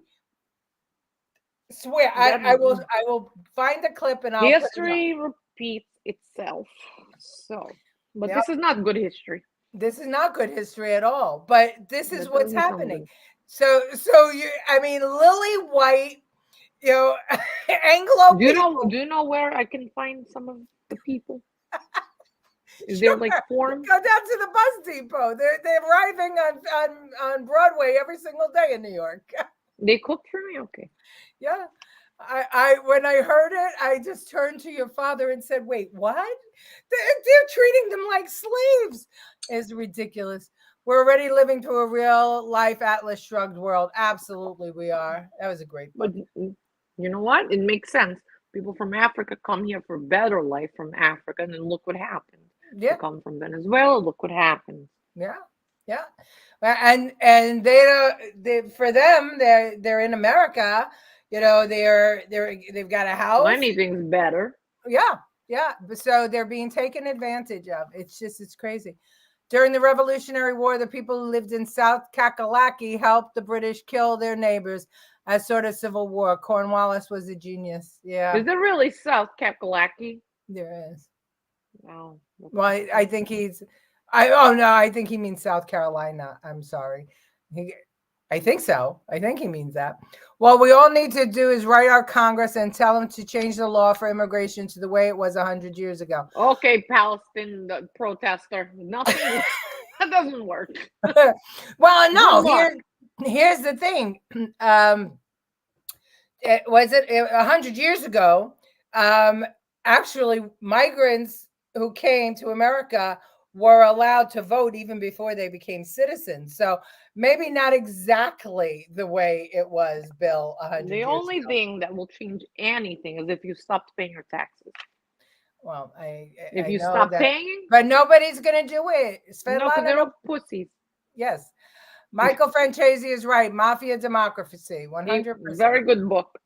Swear, I will find the clip and I'll. History repeats itself. So, but Yep. this is not good history. This is not good history at all. But this is what's happening. So Lily White. Anglo. Do you know where I can find some of the people? Is there like forums? Go down to the bus depot. They're arriving on Broadway every single day in New York. They cook for me? Okay. Yeah. I when I heard it, I just turned to your father and said, "Wait, what? They're treating them like slaves." It's ridiculous. We're already living through a real life Atlas Shrugged world. Absolutely, we are. That was a great book. But you know what? It makes sense. People from Africa come here for better life from Africa, and then look what happened. Yeah. They come from Venezuela. Look what happened. Yeah, yeah, and they for them they're in America. You know, they've got a house. Well, anything's better. Yeah, yeah. So they're being taken advantage of. It's crazy. During the Revolutionary War, the people who lived in South Kakalaki helped the British kill their neighbors as sort of civil war. Cornwallis was a genius. Yeah. Is there really South Kakalaki? There is. No. Well, I think I think he means South Carolina. I'm sorry. I think so. I think he means that. What we all need to do is write our Congress and tell them to change the law for immigration to the way it was 100 years ago. Okay, Palestine protester. Nothing. That doesn't work. Well, no. Here's the thing. Was it 100 years ago? Actually, migrants who came to America were allowed to vote even before they became citizens. So maybe not exactly the way it was, Bill, 100 The years only ago. thing that will change anything is if you stopped paying your taxes. Well, if you know stop that, paying, but nobody's going to do it. no, because they're all pussies. Yes. Michael Francesi is right. Mafia Democracy, 100%. Very good book.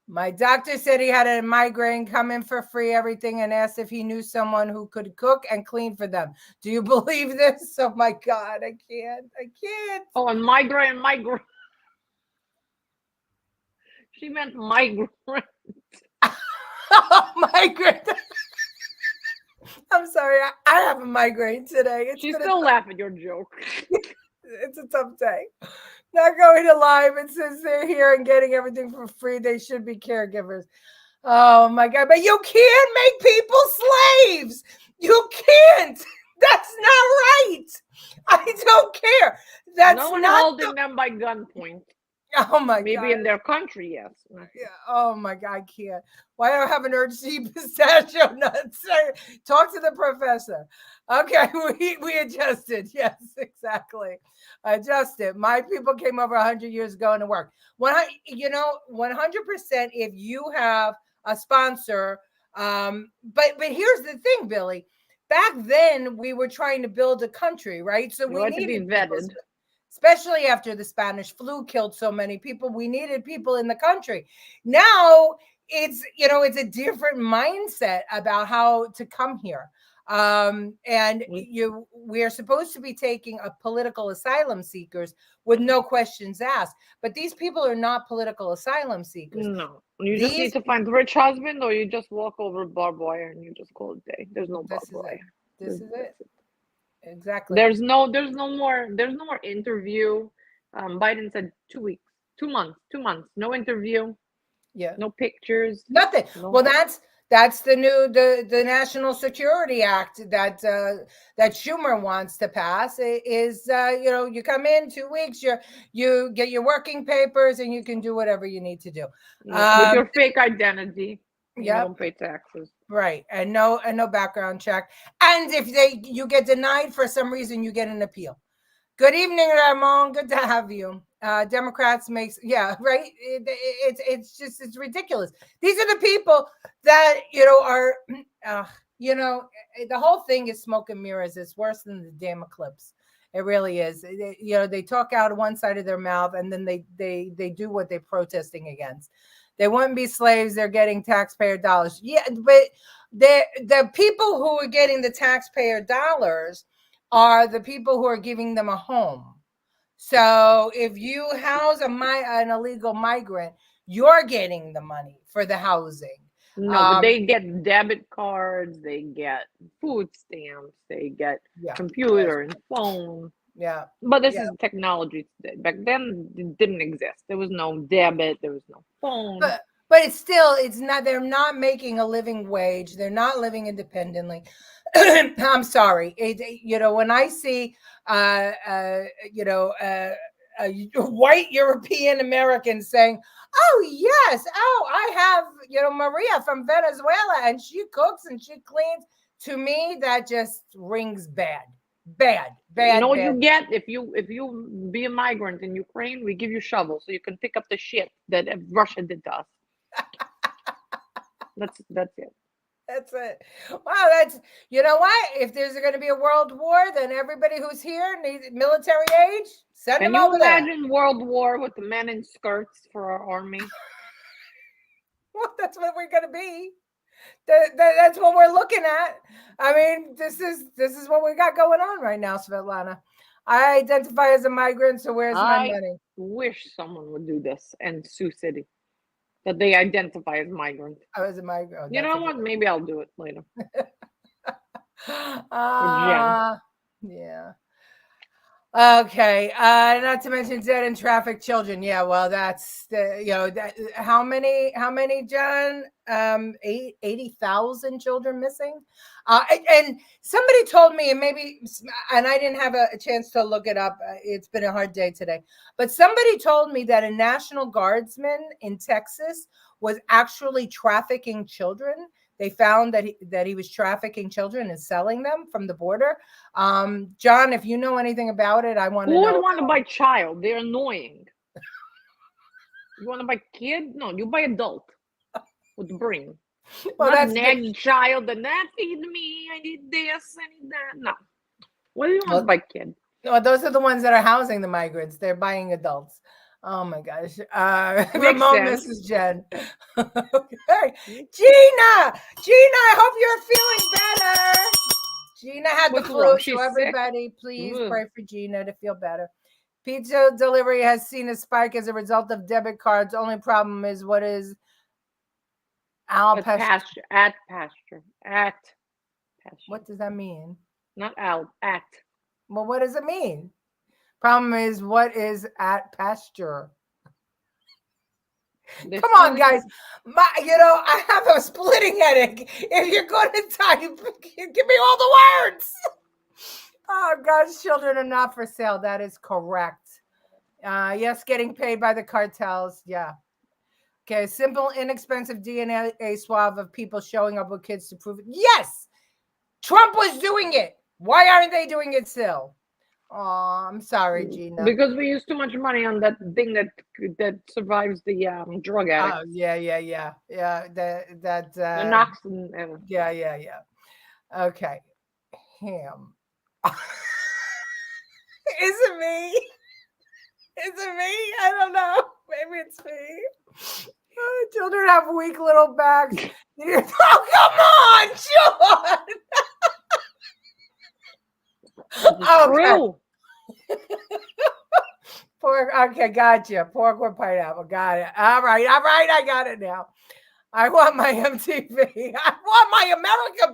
My doctor said he had a migraine, come in for free, everything, and asked if he knew someone who could cook and clean for them. Do you believe this? Oh my God, I can't. Oh, and migraine. She meant migrant. Oh, migraine. I'm sorry. I have a migraine today. She's still laughing at your joke. It's a tough day. Not going to live. And since they're here and getting everything for free, they should be caregivers. Oh my God. But you can't make people slaves. You can't. That's not right. I don't care. That's no one not holding them by gunpoint. Oh my God. Maybe in their country, yes. Yeah. Oh my God, I can't. Why do I have an urge to eat pistachio nuts? Talk to the professor. Okay, we adjusted. Yes, exactly. Adjusted. My people came over 100 years ago and it worked. 100%. If you have a sponsor, but here's the thing, Billy. Back then, we were trying to build a country, right? So we had to be vetted. Especially after the Spanish flu killed so many people, we needed people in the country. Now it's a different mindset about how to come here. And we are supposed to be taking a political asylum seekers with no questions asked. But these people are not political asylum seekers. No, you just need to find a rich husband, or you just walk over barbed wire and you just call it a day. There's no barbed wire. This is it. Exactly. There's no more interview. Biden said 2 weeks, 2 months, no interview. Yeah. No pictures. Nothing. Well, that's the new the National Security Act that Schumer wants to pass. Is you come in 2 weeks, you get your working papers, and you can do whatever you need to do with your fake identity. Yeah, you don't pay taxes. Right, and no background check. And if you get denied for some reason, you get an appeal. Good evening, Ramon. Good to have you. Democrats right. It's ridiculous. These are the people that are the whole thing is smoke and mirrors. It's worse than the damn eclipse. It really is. They talk out of one side of their mouth, and then they do what they're protesting against. They wouldn't be slaves. They're getting taxpayer dollars. Yeah, but the people who are getting the taxpayer dollars are the people who are giving them a home. So if you house an illegal migrant, you're getting the money for the housing. No, but they get debit cards, they get food stamps, they get computer and phone. Yeah. But this is technology today. Back then it didn't exist. There was no debit, there was no phone. But it's not, they're not making a living wage. They're not living independently. I'm sorry. When I see white European Americans saying, "Oh yes, I have Maria from Venezuela, and she cooks and she cleans." To me, that just rings bad. You know what you get if you be a migrant in Ukraine? We give you shovels so you can pick up the shit that Russia did to us. That's it. That's it. Wow, that's what? If there's going to be a world war, then everybody who's here needs military age. Send them over there. Can you imagine World War with the men in skirts for our army? Well, that's what we're going to be. That's what we're looking at. I mean, this is what we got going on right now, Svetlana. I identify as a migrant, so where's my money? I wish someone would do this in Sioux City, that they identify as migrant. I was a migrant. You know what? Maybe I'll do it later. Yeah. Okay. Not to mention dead in traffic children. Yeah. Well, that's how many, John? 80,000 children missing. And somebody told me, and I didn't have a chance to look it up. It's been a hard day today, but somebody told me that a National Guardsman in Texas was actually trafficking children. They found that he was trafficking children and selling them from the border. John, if you know anything about it, I want to know. Who would want to buy child? They're annoying. You want to buy kid? No, you buy adult with the brain. Well, not that's naggy child and that feed me. I need this. I need that. No. What do you want to buy kid? No, those are the ones that are housing the migrants. They're buying adults. Oh my gosh. Ramon, this is Jen. Okay. Gina, I hope you're feeling better. Gina had the flu, so everybody, please pray for Gina to feel better. Pizza delivery has seen a spike as a result of debit cards. Only problem is what is At pasture. What does that mean? Not out, at. Well, what does it mean? Problem is, what is at pasture? Come on, guys. I have a splitting headache. If you're going to type, give me all the words. Oh, God's children are not for sale. That is correct. Yes, getting paid by the cartels. Yeah. Okay, simple, inexpensive DNA swab of people showing up with kids to prove it. Yes, Trump was doing it. Why aren't they doing it still? Oh, I'm sorry, Gina. Because we use too much money on that thing that survives the drug addict. Oh, yeah. That the Noxon. Yeah. Okay, him. Is it me? I don't know. Maybe it's me. Oh, children have weak little backs. Oh, come on, Sean. True. Pork. Okay, gotcha. Pork with pineapple. Got it. All right. I got it now. I want my MTV. I want my America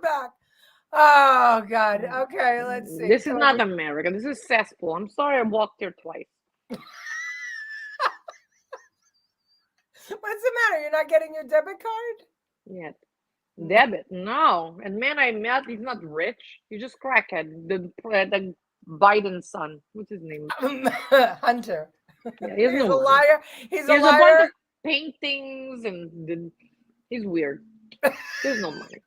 back. Oh, God. Okay, let's see. This is not America. This is cesspool. I'm sorry I walked here twice. What's the matter? You're not getting your debit card? Yeah. Debit? No. And man I met, he's not rich. He's just crackhead. The Biden son. What's his name? Hunter. Yeah, he's a liar. He's a liar. A bunch of paintings and he's weird. There's no money.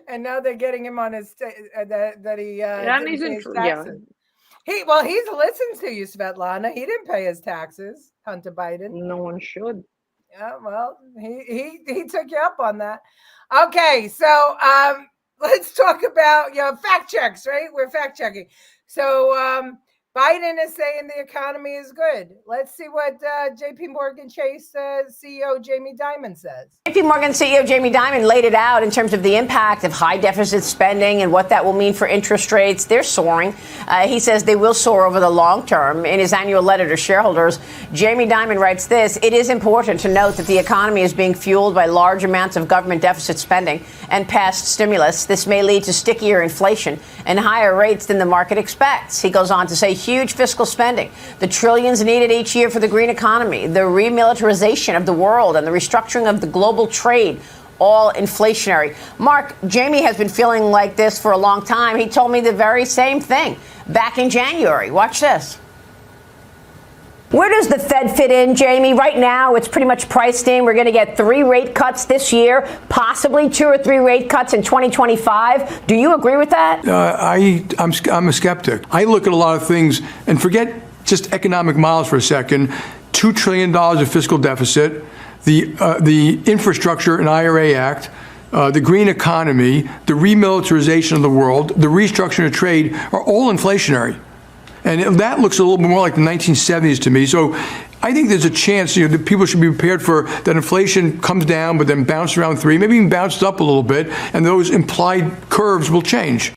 And now they're getting him on his that he he's his taxes. He's listened to you, Svetlana. He didn't pay his taxes, Hunter Biden. No one should. Yeah, well, he took you up on that. Okay, so let's talk about fact checks, right? We're fact checking. So Biden is saying the economy is good. Let's see what JP Morgan Chase CEO Jamie Dimon says. JP Morgan CEO Jamie Dimon laid it out in terms of the impact of high deficit spending and what that will mean for interest rates. They're soaring. He says they will soar over the long term. In his annual letter to shareholders, Jamie Dimon writes this: "It is important to note that the economy is being fueled by large amounts of government deficit spending and past stimulus. This may lead to stickier inflation and higher rates than the market expects." He goes on to say huge fiscal spending, the trillions needed each year for the green economy, the remilitarization of the world, and the restructuring of the global trade, all inflationary. Mark, Jamie has been feeling like this for a long time. He told me the very same thing, back in January. Watch this. Where does the Fed fit in, Jamie? Right now, it's pretty much priced in. We're going to get 3 rate cuts this year, possibly 2 or 3 rate cuts in 2025. Do you agree with that? I'm a skeptic. I look at a lot of things and forget just economic models for a second. $2 trillion of fiscal deficit, the Infrastructure and IRA Act, the green economy, the remilitarization of the world, the restructuring of trade are all inflationary. And that looks a little bit more like the 1970s to me. So I think there's a chance, that people should be prepared for that inflation comes down, but then bounce around 3, maybe even bounced up a little bit, and those implied curves will change.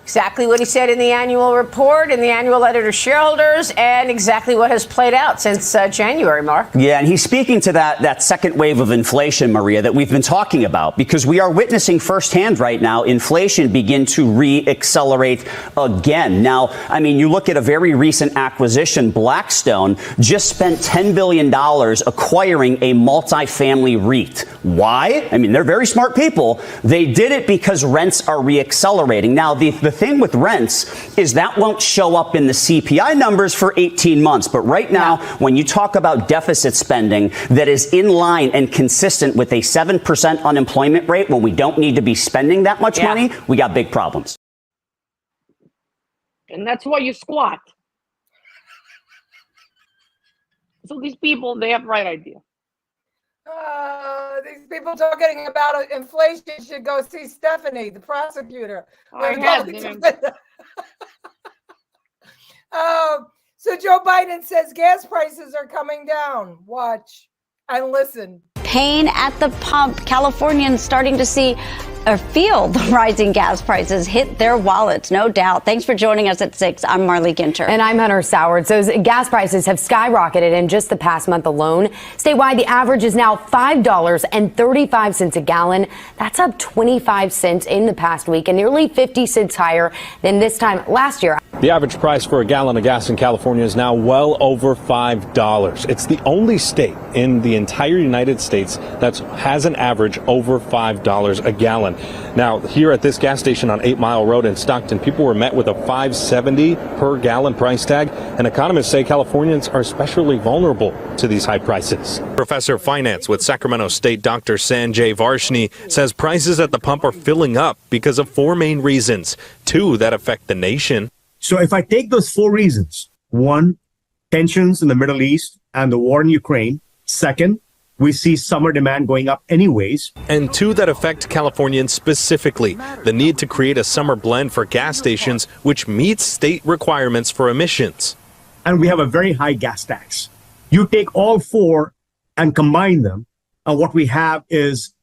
Exactly what he said in the annual report, in the annual letter to shareholders, and exactly what has played out since January, Mark. Yeah, and he's speaking to that second wave of inflation, Maria, that we've been talking about, because we are witnessing firsthand right now inflation begin to re-accelerate again. Now, I mean, you look at a very recent acquisition. Blackstone just spent $10 billion acquiring a multifamily REIT. Why? I mean, they're very smart people. They did it because rents are re-accelerating. Now, the thing with rents is that won't show up in the CPI numbers for 18 months. But right now, when you talk about deficit spending that is in line and consistent with a 7% unemployment rate when we don't need to be spending that much money, we got big problems. And that's why you squat. So these people, they have the right idea. These people talking about inflation should go see Stephanie, the prosecutor. So Joe Biden says gas prices are coming down. Watch and listen. Pain at the pump. Californians starting to see or feel the rising gas prices hit their wallets, no doubt. Thanks for joining us at 6. I'm Marley Ginter. And I'm Hunter Soward. So gas prices have skyrocketed in just the past month alone. Statewide, the average is now $5.35 a gallon. That's up 25 cents in the past week and nearly 50 cents higher than this time last year. The average price for a gallon of gas in California is now well over $5. It's the only state in the entire United States that has an average over $5 a gallon. Now, here at this gas station on 8 Mile Road in Stockton, people were met with a $5.70 per gallon price tag, and economists say Californians are especially vulnerable to these high prices. Professor of Finance with Sacramento State Dr. Sanjay Varshney says prices at the pump are filling up because of 4 main reasons, 2 that affect the nation. So if I take those 4 reasons, 1, tensions in the Middle East and the war in Ukraine. 2nd, we see summer demand going up anyways. And 2 that affect Californians specifically, the need to create a summer blend for gas stations which meets state requirements for emissions. And we have a very high gas tax. You take all 4 and combine them, and what we have is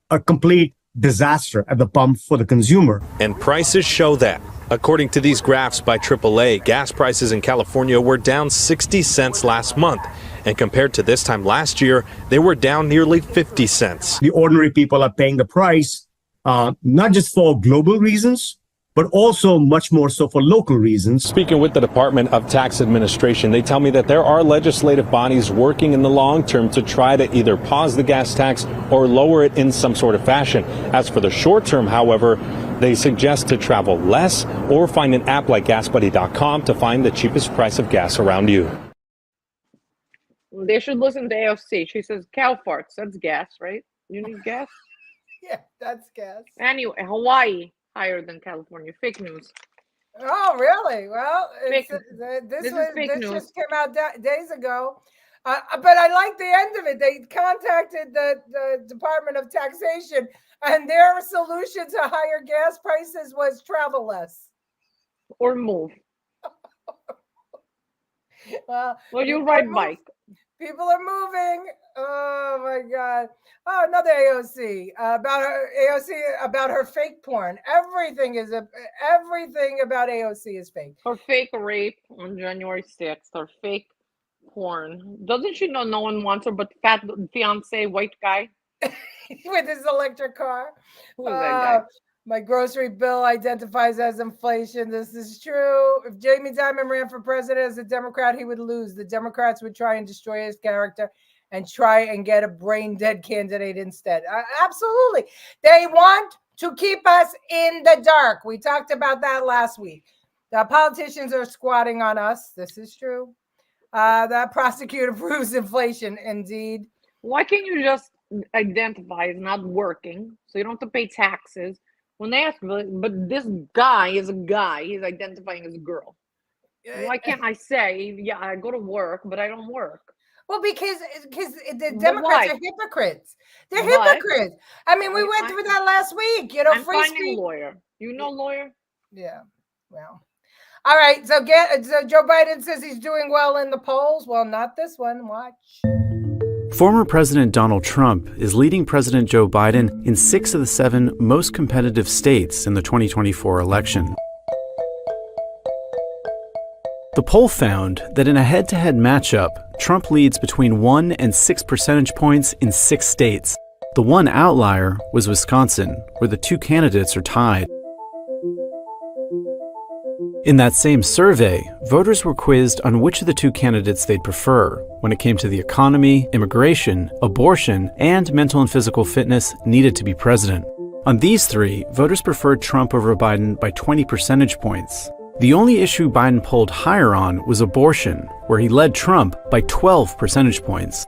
a complete disaster at the pump for the consumer. And prices show that. According to these graphs by AAA, gas prices in California were down 60 cents last month. And compared to this time last year, they were down nearly 50 cents. The ordinary people are paying the price, not just for global reasons, but also much more so for local reasons. Speaking with the Department of Tax Administration, they tell me that there are legislative bodies working in the long term to try to either pause the gas tax or lower it in some sort of fashion. As for the short term, however, they suggest to travel less or find an app like GasBuddy.com to find the cheapest price of gas around you. They should listen to AOC. She says cow farts. That's gas, right? You need gas? Yeah, that's gas. Anyway, Hawaii higher than California. Fake news. Oh, really? Well, this news. just came out days ago. But I like the end of it. They contacted the Department of Taxation, and their solution to higher gas prices was travel less. Or move. Well, you ride bike. People are moving. Oh my God! Oh, another AOC about her fake porn. Everything about AOC is fake. Her fake rape on January 6th. Her fake porn. Doesn't she know no one wants her but fat fiance white guy with his electric car? Who is that guy? My grocery bill identifies as inflation. This is true. If Jamie Dimon ran for president as a Democrat, he would lose. The Democrats would try and destroy his character and try and get a brain dead candidate instead. Absolutely. They want to keep us in the dark. We talked about that last week. The politicians are squatting on us. This is true. That prosecutor proves inflation. Indeed. Why can't you just identify as not working so you don't have to pay taxes? When they ask, but this guy is a guy. He's identifying as a girl. Why can't I say, yeah, I go to work, but I don't work? Well, because the Democrats are hypocrites. They're hypocrites. I mean, we went through that last week. You know, I'm free finding speech. a lawyer. You know, lawyer. Yeah. Well. All right. So Joe Biden says he's doing well in the polls. Well, not this one. Watch. Former President Donald Trump is leading President Joe Biden in 6 of the 7 most competitive states in the 2024 election. The poll found that in a head-to-head matchup, Trump leads between 1 and 6 percentage points in 6 states. The one outlier was Wisconsin, where the 2 candidates are tied. In that same survey, voters were quizzed on which of the 2 candidates they'd prefer when it came to the economy, immigration, abortion, and mental and physical fitness needed to be president. On these 3, voters preferred Trump over Biden by 20 percentage points. The only issue Biden polled higher on was abortion, where he led Trump by 12 percentage points.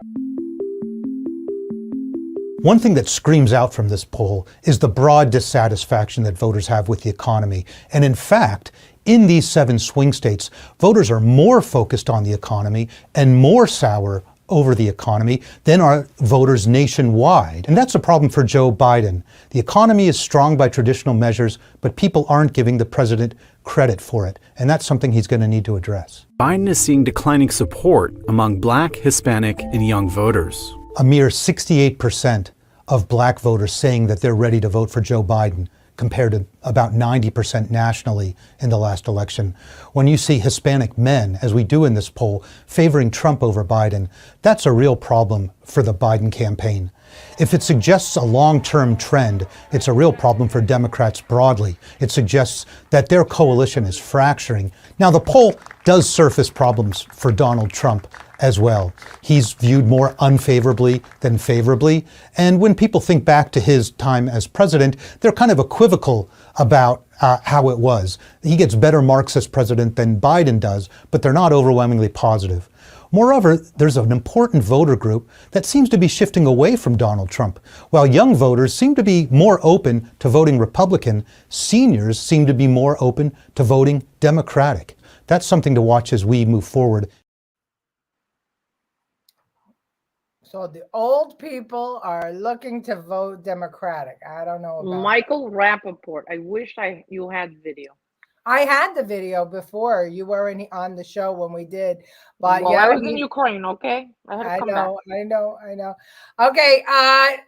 One thing that screams out from this poll is the broad dissatisfaction that voters have with the economy. And in fact, in these 7 swing states, voters are more focused on the economy and more sour over the economy than are voters nationwide. And that's a problem for Joe Biden. The economy is strong by traditional measures, but people aren't giving the president credit for it. And that's something he's going to need to address. Biden is seeing declining support among Black, Hispanic, and young voters. A mere 68% of Black voters saying that they're ready to vote for Joe Biden, compared to about 90% nationally in the last election. When you see Hispanic men, as we do in this poll, favoring Trump over Biden, that's a real problem for the Biden campaign. If it suggests a long-term trend, it's a real problem for Democrats broadly. It suggests that their coalition is fracturing. Now, the poll does surface problems for Donald Trump as well. He's viewed more unfavorably than favorably. And when people think back to his time as president, they're kind of equivocal about how it was. He gets better marks as president than Biden does, but they're not overwhelmingly positive. Moreover, there's an important voter group that seems to be shifting away from Donald Trump. While young voters seem to be more open to voting Republican, seniors seem to be more open to voting Democratic. That's something to watch as we move forward. So the old people are looking to vote Democratic. I don't know about Michael Rappaport. I wish you had video. I had the video before. You were on the show when we did, but well, yeah, I was in Ukraine. Okay, I had to come back. I know. Okay,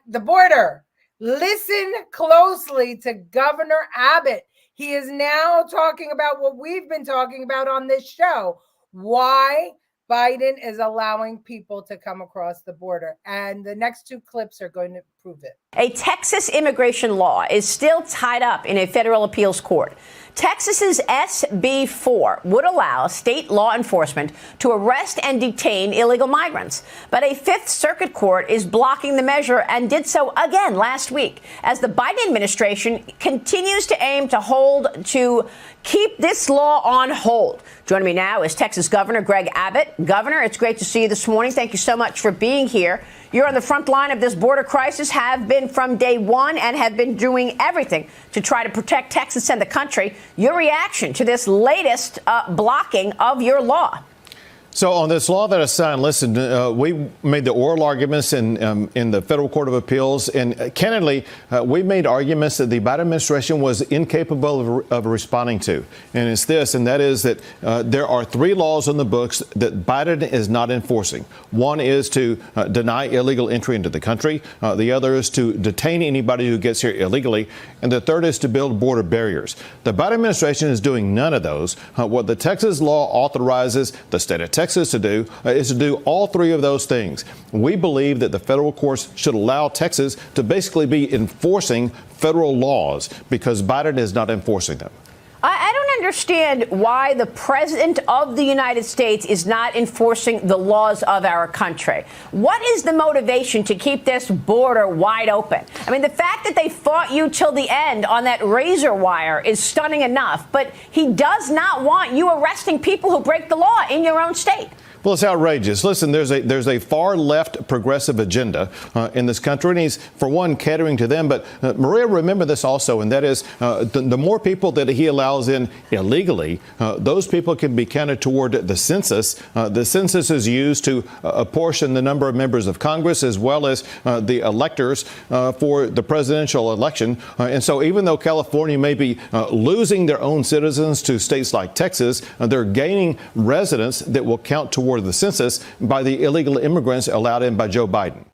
the border. Listen closely to Governor Abbott. He is now talking about what we've been talking about on this show. Why Biden is allowing people to come across the border. And the next 2 clips are going to prove it. A Texas immigration law is still tied up in a federal appeals court. Texas's SB 4 would allow state law enforcement to arrest and detain illegal migrants. But a Fifth Circuit court is blocking the measure and did so again last week as the Biden administration continues to aim to keep this law on hold. Joining me now is Texas Governor Greg Abbott. Governor, it's great to see you this morning. Thank you so much for being here. You're on the front line of this border crisis, have been from day one, and have been doing everything to try to protect Texas and the country. Your reaction to this latest blocking of your law? So on this law that is signed, listen, we made the oral arguments in the Federal Court of Appeals, and candidly, we made arguments that the Biden administration was incapable of responding to. And it's this, and that is that there are 3 laws on the books that Biden is not enforcing. One is to deny illegal entry into the country. The other is to detain anybody who gets here illegally. And the third is to build border barriers. The Biden administration is doing none of those. What the Texas law authorizes the state of Texas to do is to do all 3 of those things. We believe that the federal courts should allow Texas to basically be enforcing federal laws because Biden is not enforcing them. I don't understand why the president of the United States is not enforcing the laws of our country. What is the motivation to keep this border wide open? I mean, the fact that they fought you till the end on that razor wire is stunning enough, but he does not want you arresting people who break the law in your own state. Well, it's outrageous. Listen, there's a far left progressive agenda in this country, and he's, for one, catering to them. But Maria, remember this also, and that is the more people that he allows in illegally, those people can be counted toward the census. The census is used to apportion the number of members of Congress as well as the electors for the presidential election. And so even though California may be losing their own citizens to states like Texas, they're gaining residents that will count toward the census by the illegal immigrants allowed in by Joe Biden.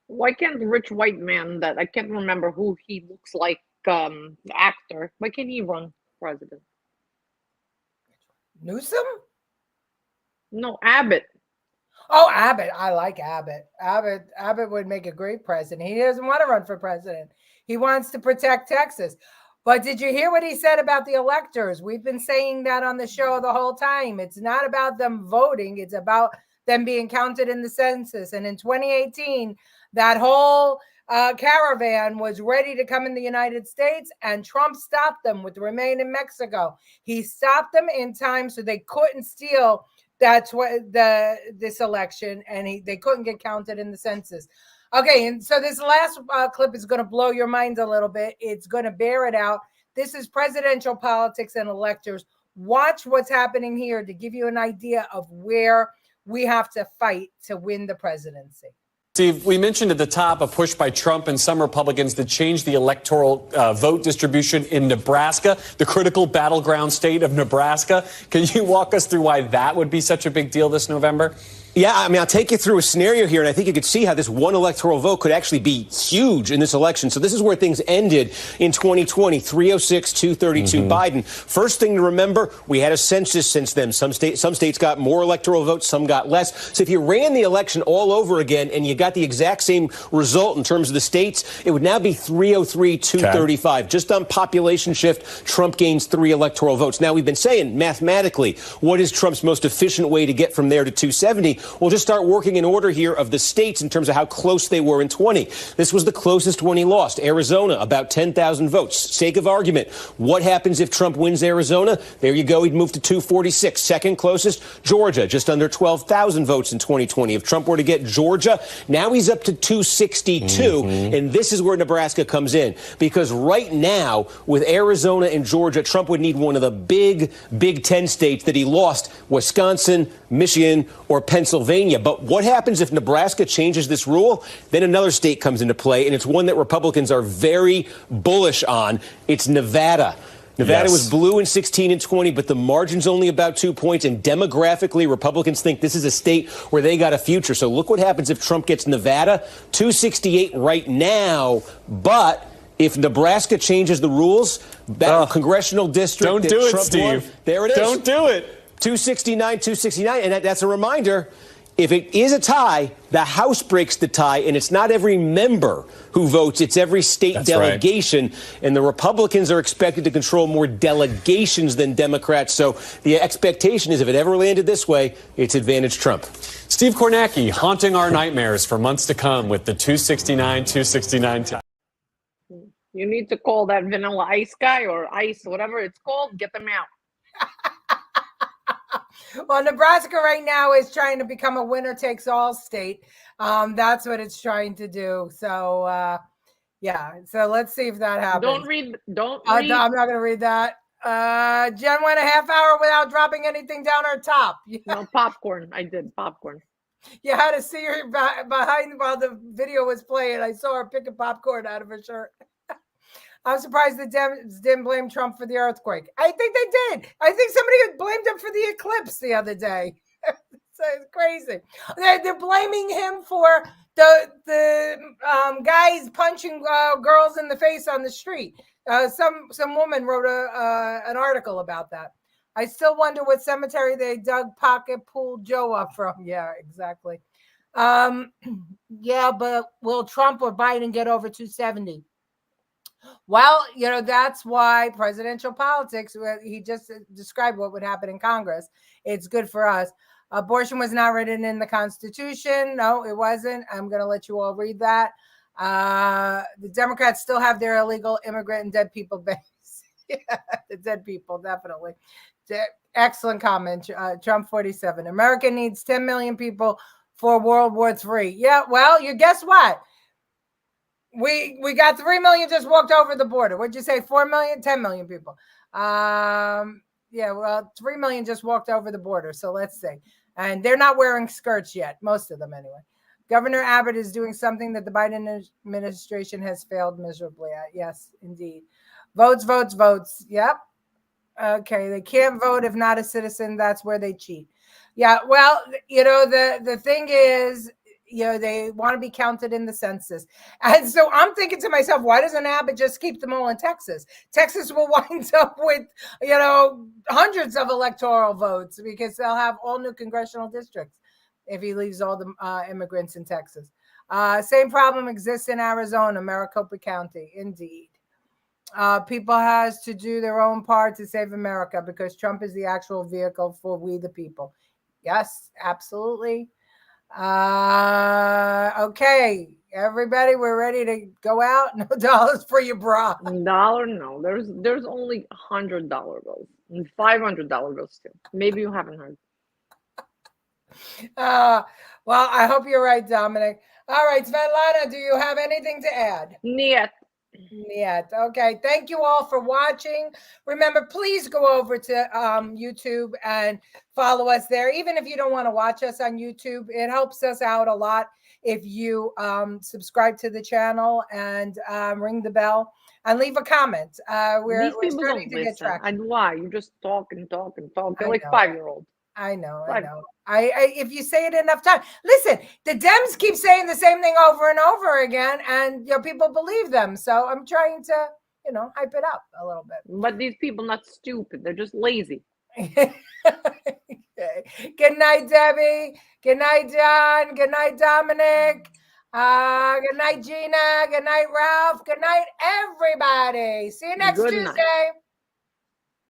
Why can't the rich white man that I can't remember who he looks like, the actor, why can't he run president? Newsom? No, Abbott. Oh, Abbott. I like Abbott. Abbott would make a great president. He doesn't want to run for president. He wants to protect Texas. But did you hear what he said about the electors? We've been saying that on the show the whole time. It's not about them voting. It's about them being counted in the census. And in 2018, that whole caravan was ready to come in the United States, and Trump stopped them with Remain in Mexico. He stopped them in time so they couldn't steal this election, and they couldn't get counted in the census. Okay, and so this last clip is going to blow your mind a little bit. It's going to bear it out. This is presidential politics and electors. Watch what's happening here to give you an idea of where we have to fight to win the presidency. Steve, we mentioned at the top a push by Trump and some Republicans to change the electoral vote distribution in Nebraska, the critical battleground state of Nebraska. Can you walk us through why that would be such a big deal this November? Yeah, I mean, I'll take you through a scenario here, and I think you could see how this one electoral vote could actually be huge in this election. So this is where things ended in 2020, 306, 232 Biden. First thing to remember, we had a census since then. Some states got more electoral votes, some got less. So if you ran the election all over again and you got the exact same result in terms of the states, it would now be 303, 235. Just on population shift, Trump gains 3 electoral votes. Now, we've been saying mathematically, what is Trump's most efficient way to get from there to 270? We'll just start working in order here of the states in terms of how close they were in 20. This was the closest one he lost. Arizona, about 10,000 votes. Sake of argument, what happens if Trump wins Arizona? There you go. He'd move to 246. Second closest, Georgia, just under 12,000 votes in 2020. If Trump were to get Georgia, now he's up to 262. And this is where Nebraska comes in. Because right now, with Arizona and Georgia, Trump would need one of the Big Ten states that he lost, Wisconsin, Michigan, or Pennsylvania. But what happens if Nebraska changes this rule? Then another state comes into play, and it's one that Republicans are very bullish on. It's Nevada. Nevada was blue in 16 and 20, but the margin's only about 2 points. And demographically, Republicans think this is a state where they got a future. So look what happens if Trump gets Nevada. 268 right now, but if Nebraska changes the rules, that congressional district Don't that do it, Trump Steve. won, there it is. Don't do it. 269, and that's a reminder. If it is a tie, the House breaks the tie, and it's not every member who votes. It's every state delegation. Right. And the Republicans are expected to control more delegations than Democrats. So the expectation is if it ever landed this way, it's advantage Trump. Steve Kornacki haunting our nightmares for months to come with the 269 tie. You need to call that Vanilla Ice guy or Ice, whatever it's called, get them out. Well, Nebraska right now is trying to become a winner-takes-all state. That's what it's trying to do. So, yeah. So let's see if that happens. Don't read. No, I'm not going to read that. Jen went a half hour without dropping anything down her top. No, popcorn. I did popcorn. You had to see her behind while the video was playing. I saw her picking popcorn out of her shirt. I'm surprised the Dems didn't blame Trump for the earthquake. I think they did. I think somebody blamed him for the eclipse the other day. So it's crazy. They're blaming him for the guys punching girls in the face on the street. Some woman wrote an article about that. I still wonder what cemetery they dug Pocket Pool Joe up from. Yeah, exactly. Yeah, but will Trump or Biden get over 270? Well, that's why presidential politics, he just described what would happen in Congress. It's good for us. Abortion was not written in the Constitution. No, it wasn't. I'm going to let you all read that. The Democrats still have their illegal immigrant and dead people base. Yeah, the dead people, definitely. Excellent comment. Trump 47. America needs 10 million people for World War III. Yeah, well, you guess what? We got 3 million just walked over the border. What'd you say? 4 million? 10 million people. Yeah, well, 3 million just walked over the border. So let's see. And they're not wearing skirts yet. Most of them anyway. Governor Abbott is doing something that the Biden administration has failed miserably at. Yes, indeed. Votes, votes, votes. Yep. Okay. They can't vote if not a citizen. That's where they cheat. Yeah. Well, the thing is, they want to be counted in the census. And so I'm thinking to myself, why doesn't Abbott just keep them all in Texas? Texas will wind up with, hundreds of electoral votes because they'll have all new congressional districts if he leaves all the immigrants in Texas. Same problem exists in Arizona, Maricopa County. Indeed. People has to do their own part to save America because Trump is the actual vehicle for we the people. Yes, absolutely. Okay, everybody, we're ready to go out. No dollars for your bra. Dollar, no. There's only $100 bills and $500 bills too. Maybe you haven't heard. Well, I hope you're right, Dominic. All right, Svetlana, do you have anything to add? Niet. Okay. Thank you all for watching. Remember, please go over to YouTube and follow us there. Even if you don't want to watch us on YouTube, it helps us out a lot if you subscribe to the channel and ring the bell and leave a comment. We're starting to get traction. And why? You just talk and talk and talk. They're like 5-year-olds. I know. If you say it enough times, listen, the Dems keep saying the same thing over and over again, and people believe them. So I'm trying to, hype it up a little bit. But these people not stupid; they're just lazy. Okay. Good night, Debbie. Good night, John. Good night, Dominic. Good night, Gina. Good night, Ralph. Good night, everybody. See you next Tuesday.